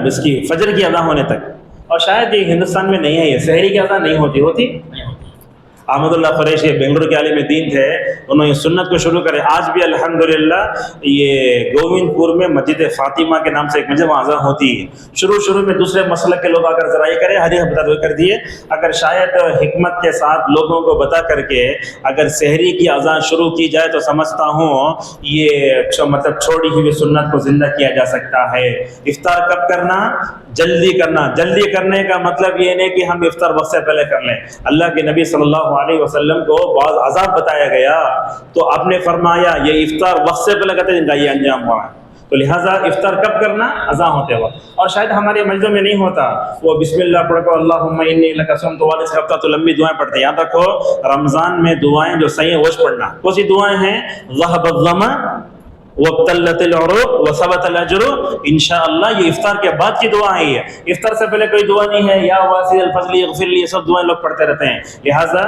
اس کی فجر کی اذان ہونے تک۔ اور شاید یہ ہندوستان میں نہیں ہے، یہ سحری کی اذان نہیں ہوتی نہیں ہوتی۔ احمد اللہ قریشی بنگلور کے عالم دین تھے، انہوں نے سنت کو شروع کرے۔ آج بھی الحمدللہ یہ گووند پور میں مسجد فاطمہ کے نام سے ایک مسجد اذان ہوتی ہے۔ شروع میں دوسرے مسلک کے لوگ اگر ذرا یہ کرے، حدیث بتا دو کر دیے، اگر شاید حکمت کے ساتھ لوگوں کو بتا کر کے اگر سحری کی اذان شروع کی جائے تو سمجھتا ہوں یہ مطلب چھوڑی ہوئی سنت کو زندہ کیا جا سکتا ہے۔ افطار کب کرنا؟ جلدی کرنا۔ جلدی کرنے کا مطلب یہ نہیں کہ ہم افطار وقت سے پہلے کر لیں۔ اللہ کے نبی صلی اللہ علیہ وسلم کو بعض عذاب بتایا گیا تو آپ نے فرمایا یہ افطار وقت سے پہلے کرتے جن کا یہ انجام ہوا ہے۔ تو لہٰذا افطار کب کرنا؟ اذان ہوتے وقت۔ اور شاید ہمارے مسجدوں میں نہیں ہوتا، وہ بسم اللہ پڑھ کر اللہم انی لک صمت والے سے ہفتہ تو لمبی دعائیں پڑھتے ہیں۔ یاد رکھو رمضان میں دعائیں جو صحیح ہیں وہ پڑھنا۔ کون سی دعائیں ہیں؟ ذہب الظمأ وابتلت العروق وثبت الاجر انشاءاللہ، یہ افطار کے بعد کی دعا ہے۔ یہ افطار سے پہلے کوئی دعا نہیں ہے۔ یا واسع الفضل اغفر لی، یہ سب دعائیں لوگ پڑھتے رہتے ہیں۔ لہٰذا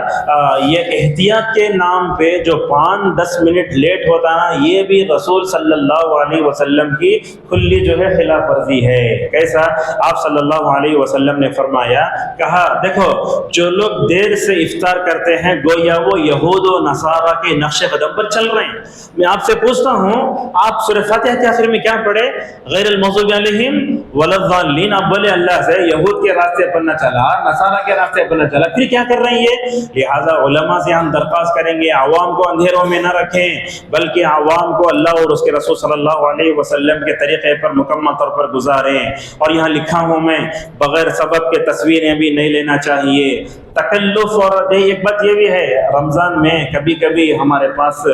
یہ احتیاط کے نام پہ جو 5-10 منٹ لیٹ ہوتا ہے، یہ بھی رسول صلی اللہ علیہ وسلم کی کھلی جو ہے خلاف ورزی ہے۔ کیسا؟ آپ صلی اللہ علیہ وسلم نے فرمایا، کہا دیکھو جو لوگ دیر سے افطار کرتے ہیں گویا وہ یہود و نصارہ کے نقش قدم پر چل رہے ہیں۔ میں آپ سے پوچھتا ہوں، آپ سورہ فاتحہ کے آخر میں کیا پڑھے؟ غیر المغضوب علیہم ولا الضالین۔ آپ بولے اللہ سے یہود کے راستے پر نہ چلا، نصارہ کے راستے پر نہ چلا، پھر کیا کر رہے ہیں یہ؟ لہٰذا علماء سے ہم درخواست کریں گے عوام کو اندھیروں میں نہ رکھیں، بلکہ عوام کو اللہ اور اس کے رسول صلی اللہ علیہ وسلم کے طریقے پر مکمل طور پر گزاریں۔ اور یہاں لکھا ہوں میں، بغیر سبب کے تصویریں بھی نہیں لینا چاہیے۔ تکلف اور ایک بات یہ بھی ہے، رمضان میں کبھی کبھی ہمارے پاس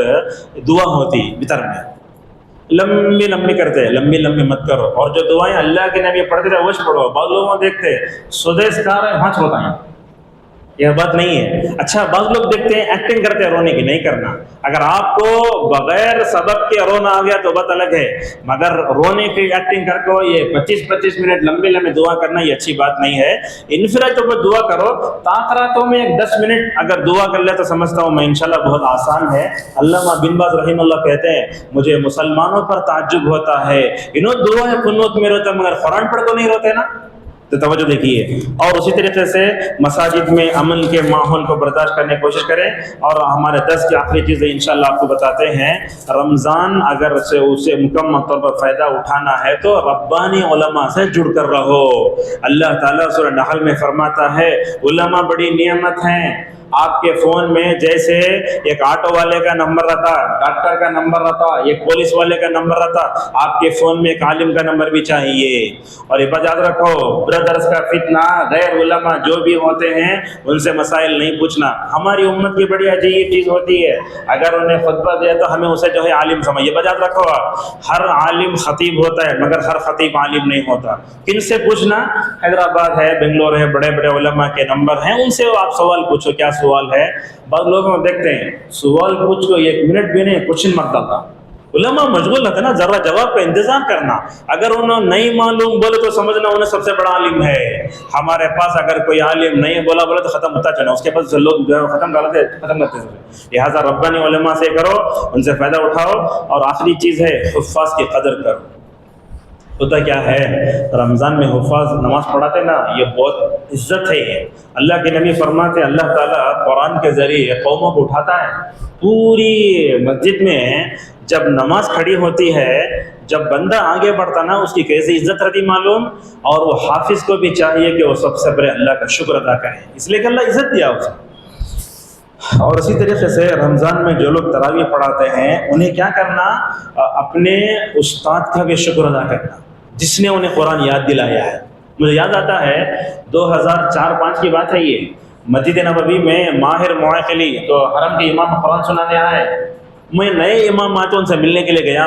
دعا ہوتی بطر میں، لمبی کرتے ہیں، لمبی مت کرو۔ اور جو دعائیں اللہ کے نبی پڑھتے تھے وہ پڑھو۔ بعض لوگوں دیکھتے سدیش کار ہے وہاں ہوتا ہے، یہ بات نہیں ہے۔ اچھا بعض لوگ دیکھتے ہیں ایکٹنگ کرتے ہیں رونے کی، نہیں کرنا۔ اگر آپ کو بغیر سبب کے رونا آ گیا تو بات الگ ہے، مگر رونے کی ایکٹنگ کر کے یہ 25 منٹ لمبی دعا کرنا یہ اچھی بات نہیں ہے۔ انفرادی طور پر دعا کرو، تاخراتوں میں 10 منٹ اگر دعا کر لے تو سمجھتا ہوں میں انشاءاللہ بہت آسان ہے۔ علامہ بن باز رحمہ اللہ کہتے ہیں مجھے مسلمانوں پر تعجب ہوتا ہے، انہوں دعا قنوت میں روتے مگر قرآن پڑھ کو نہیں روتے نا۔ تو توجہ دیکھیے۔ اور اسی طریقے سے مساجد میں امن کے ماحول کو برداشت کرنے کی کوشش کریں۔ اور ہمارے درس کی آخری چیزیں انشاءاللہ آپ کو بتاتے ہیں، رمضان اگر اسے مکمل طور پر فائدہ اٹھانا ہے تو ربانی علماء سے جڑ کر رہو۔ اللہ تعالیٰ سورہ نحل میں فرماتا ہے علماء بڑی نعمت ہیں۔ آپ کے فون میں جیسے ایک آٹو والے کا نمبر رہتا، ڈاکٹر کا نمبر رہتا، ایک پولیس والے کا نمبر رہتا، آپ کے فون میں ایک عالم کا نمبر بھی چاہیے۔ اور یہ بات یاد رکھو، برادرز کا فتنہ غیر علماء جو بھی ہوتے ہیں ان سے مسائل نہیں پوچھنا۔ ہماری امت کی بڑی عجیب چیز ہوتی ہے، اگر انہیں خطبہ دیا تو ہمیں اسے جو ہے عالم سمجھ۔ یہ بات یاد رکھو، ہر عالم خطیب ہوتا ہے مگر ہر خطیب عالم نہیں ہوتا۔ کن سے پوچھنا؟ حیدرآباد ہے، بنگلور ہے، بڑے بڑے علماء کے نمبر ہیں، ان سے آپ سوال پوچھو کیا سوال ہے۔ بعض لوگوں کو دیکھتے ہیں سوال پوچھ کو 1 منٹ بھی نہیں کوشچن مت ڈالتا۔ علماء مشغول رہتے نا، ذرا جواب کا انتظار کرنا۔ اگر انہوں نہیں معلوم بولے تو سمجھنا انہیں سب سے بڑا عالم ہے۔ ہمارے پاس اگر کوئی عالم نہیں بولے تو ختم ہوتا چلا، اس کے پاس لوگ ختم کرتے ہیں۔ لہٰذا ربانی علماء سے کرو، ان سے فائدہ اٹھاؤ۔ اور آخری چیز ہے حفاظ کی قدر کرو۔ ہوتا کیا ہے، رمضان میں حفاظ نماز پڑھاتے نا، یہ بہت عزت ہے یہ۔ اللہ کے نبی فرماتے ہیں اللہ تعالیٰ قرآن کے ذریعے قوموں کو اٹھاتا ہے۔ پوری مسجد میں جب نماز کھڑی ہوتی ہے، جب بندہ آگے بڑھتا نا، اس کی کیسی عزت رہتی معلوم، اور وہ حافظ کو بھی چاہیے کہ وہ سب سے پہلے اللہ کا شکر ادا کرے، اس لیے کہ اللہ عزت دیا اسے۔ اور اسی طریقے سے رمضان میں جو لوگ تراویح پڑھاتے ہیں انہیں کیا کرنا، اپنے استاد کا بھی شکر ادا کرنا جس نے انہیں قرآن یاد دلایا ہے۔ مجھے یاد آتا ہے 2004-05 کی بات ہے، یہ مسجد نبوی میں ماہر معقلی تو حرم کے امام قرآن سنانے آئے۔ میں نئے امام آتے ان سے ملنے کے لیے گیا،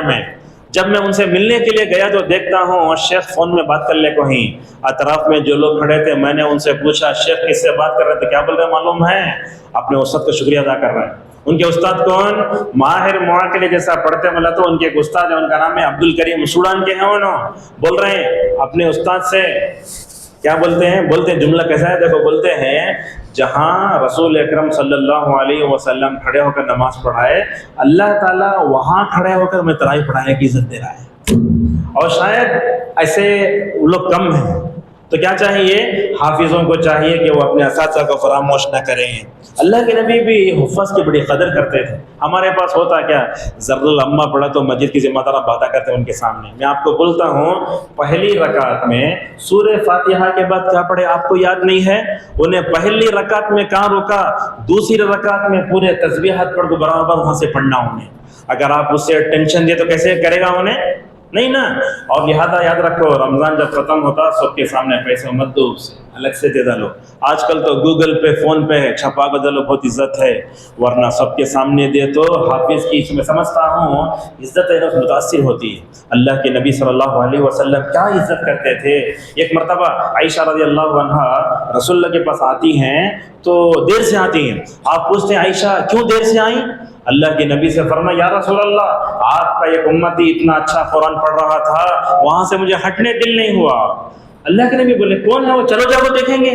جب میں ان سے ملنے کے لیے گیا تو دیکھتا ہوں شیخ فون میں بات کر لے کہیں، اطراف میں جو لوگ کھڑے تھے میں نے ان سے پوچھا شیخ کس سے بات کر رہے تھے، کیا بول رہے ہیں معلوم ہے، اپنے استاد کا شکریہ ادا کر رہے ہیں۔ ان کے استاد کون، ماہر معقلی جیسا پڑھتے ملا تو ان کے ایک استاد ہے، ان کا نام ہے عبد الکریم، سوڈان کے ہیں انہوں، بول رہے ہیں اپنے استاد سے کیا بولتے ہیں، بولتے ہیں جملہ کیسا ہے دیکھو، بولتے ہیں جہاں رسول اکرم صلی اللہ علیہ وسلم کھڑے ہو کر نماز پڑھائے، اللہ تعالیٰ وہاں کھڑے ہو کر میں تراویح پڑھانے کی عزت دے رہا ہے۔ اور شاید ایسے لوگ کم ہیں، تو کیا چاہیے، حافظوں کو چاہیے کہ وہ اپنے اساتذہ کو فراموش نہ کریں۔ اللہ کے نبی بھی حفاظ کی بڑی قدر کرتے تھے۔ ہمارے پاس ہوتا کیا، ذر العمہ پڑھا تو مسجد کی ذمہ دار باتیں کرتے ہیں ان کے سامنے۔ میں آپ کو بولتا ہوں پہلی رکعت میں سورہ فاتحہ کے بعد کیا پڑھے آپ کو یاد نہیں ہے، انہیں پہلی رکعت میں کہاں روکا، دوسری رکعت میں پورے تسبیحات پڑھ کو برابر وہاں سے پڑھنا انہیں۔ اگر آپ اس سے ٹینشن دے تو کیسے کرے گا انہیں، نہیں نا۔ اور لہذا یاد رکھو رمضان جب ختم ہوتا سب کے سامنے پیسے مت دو، اسے الگ سے دے ڈالو۔ آج کل تو گوگل پہ فون پہ چھپا کے ڈالو، بہت عزت ہے، ورنہ سب کے سامنے دے تو حافظ کی میں سمجھتا ہوں عزت ہے متاثر ہوتی ہے۔ اللہ کے نبی صلی اللہ علیہ وسلم کیا عزت کرتے تھے۔ ایک مرتبہ عائشہ رضی اللہ عنہا رسول اللہ کے پاس آتی ہیں تو دیر سے آتی ہیں، آپ پوچھتے ہیں عائشہ کیوں دیر سے آئیں، اللہ کے نبی سے فرمایا یا رسول اللہ آپ کا ایک امتی اتنا اچھا قرآن پڑھ رہا تھا، وہاں سے مجھے ہٹنے دل نہیں ہوا۔ اللہ کے نبی بولے کون ہے وہ، چلو جاؤ دیکھیں گے۔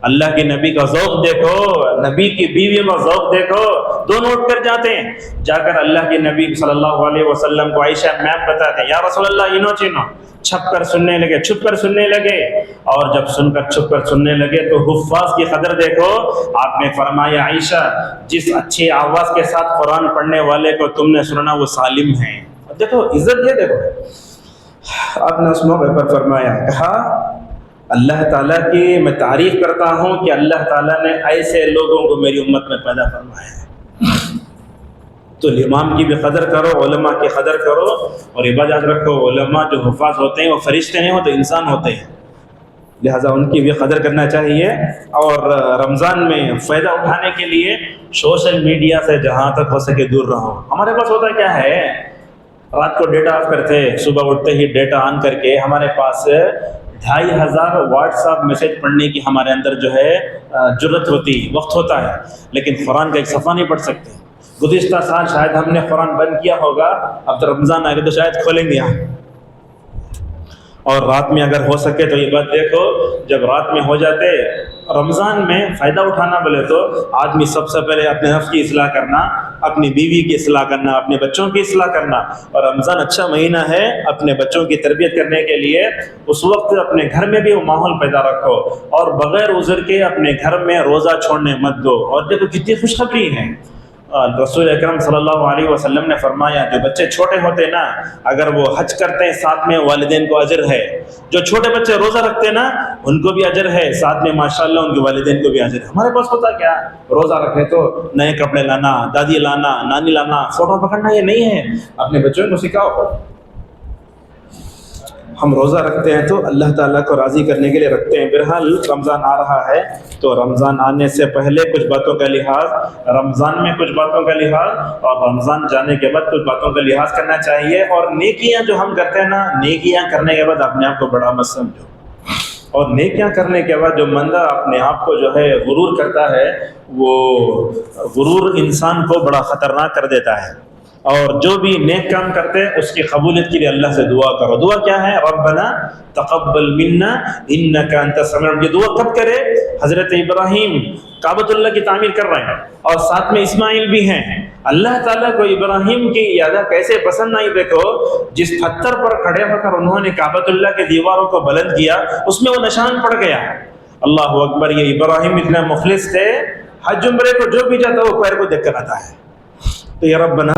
اللہ کے نبی کا ذوق دیکھو، نبی کی بیوی کا ذوق دیکھو، دونوں اٹھ کر جاتے ہیں، جا کر اللہ کے نبی صلی اللہ علیہ وسلم کو عائشہ میپ بتاتے ہیں، یا رسول اللہ انو چینو، چھپ کر سننے لگے، چھپ کر سننے لگے، اور جب سن کر چھپ کر سننے لگے تو حفاظ کی قدر دیکھو۔ آپ نے فرمایا عائشہ جس اچھی آواز کے ساتھ قرآن پڑھنے والے کو تم نے سننا وہ سالم ہیں۔ دیکھو عزت یہ دیکھو، آپ نے اس موقع پر فرمایا، کہا اللہ تعالیٰ کی میں تعریف کرتا ہوں کہ اللہ تعالیٰ نے ایسے لوگوں کو میری امت میں پیدا فرمایا ہے۔ تو امام کی بھی قدر کرو، علماء کی قدر کرو، اور عبادت رکھو۔ علماء جو حفاظ ہوتے ہیں وہ فرشتے نہیں ہوتے، انسان ہوتے ہیں، لہٰذا ان کی بھی قدر کرنا چاہیے۔ اور رمضان میں فائدہ اٹھانے کے لیے سوشل میڈیا سے جہاں تک ہو سکے دور رہو۔ ہمارے پاس ہوتا کیا ہے، رات کو ڈیٹا آف کرتے، صبح اٹھتے ہی ڈیٹا آن کر کے ہمارے پاس 2500 واٹس ایپ میسج پڑھنے کی ہمارے اندر جو ہے جرت ہوتی، وقت ہوتا ہے، لیکن قرآن کا ایک صفحہ نہیں پڑھ سکتے۔ گزشتہ سال شاید ہم نے قرآن بند کیا ہوگا، اب تو رمضان آ گیا تو شاید کھولیں گے ہم۔ اور رات میں اگر ہو سکے تو یہ بات دیکھو، جب رات میں ہو جاتے رمضان میں فائدہ اٹھانا بولے تو آدمی سب سے پہلے اپنے نفس کی اصلاح کرنا، اپنی بیوی کی اصلاح کرنا، اپنے بچوں کی اصلاح کرنا۔ اور رمضان اچھا مہینہ ہے اپنے بچوں کی تربیت کرنے کے لیے، اس وقت اپنے گھر میں بھی وہ ماحول پیدا رکھو، اور بغیر عذر کے اپنے گھر میں روزہ چھوڑنے مت دو۔ اور دیکھو کتنی خوشخبری ہے، رسول اکرم صلی اللہ علیہ وسلم نے فرمایا جو بچے چھوٹے ہوتے نا اگر وہ حج کرتے ہیں ساتھ میں والدین کو اجر ہے، جو چھوٹے بچے روزہ رکھتے نا ان کو بھی اجر ہے، ساتھ میں ماشاءاللہ ان کے والدین کو بھی اجر ہے۔ ہمارے پاس ہوتا کیا، روزہ رکھے تو نئے کپڑے لانا، دادی لانا، نانی لانا، فوٹو پکڑنا، یہ نہیں ہے، اپنے بچوں کو سکھاؤ۔ ہم روزہ رکھتے ہیں تو اللہ تعالیٰ کو راضی کرنے کے لیے رکھتے ہیں۔ بہرحال رمضان آ رہا ہے تو رمضان آنے سے پہلے کچھ باتوں کا لحاظ، رمضان میں کچھ باتوں کا لحاظ، اور رمضان جانے کے بعد کچھ باتوں کا لحاظ کرنا چاہیے۔ اور نیکیاں جو ہم کرتے ہیں نا، نیکیاں کرنے کے بعد اپنے آپ کو بڑا مت سمجھو، اور نیکیاں کرنے کے بعد جو بندہ اپنے آپ کو جو ہے غرور کرتا ہے، وہ غرور انسان کو بڑا خطرناک کر دیتا ہے۔ اور جو بھی نیک کام کرتے ہیں اس کی قبولیت کے لیے اللہ سے دعا کرو۔ دعا کیا ہے، ربنا تقبل منا انک انت السمیع العلیم۔ یہ دعا کب کرے، حضرت ابراہیم کعبۃ اللہ کی تعمیر کر رہے ہیں اور ساتھ میں اسماعیل بھی ہیں، اللہ تعالیٰ کو ابراہیم کی یادہ کیسے پسند آئی؟ دیکھو، جس پتھر پر کھڑے ہو کر انہوں نے کعبۃ اللہ کے دیواروں کو بلند کیا، اس میں وہ نشان پڑ گیا۔ اللہ اکبر! یہ ابراہیم اتنا مخلص تھے، حج عمرے کو جو بھی جاتا وہ پیر کو دیکھ کر آتا ہے۔ تو یا رب بنا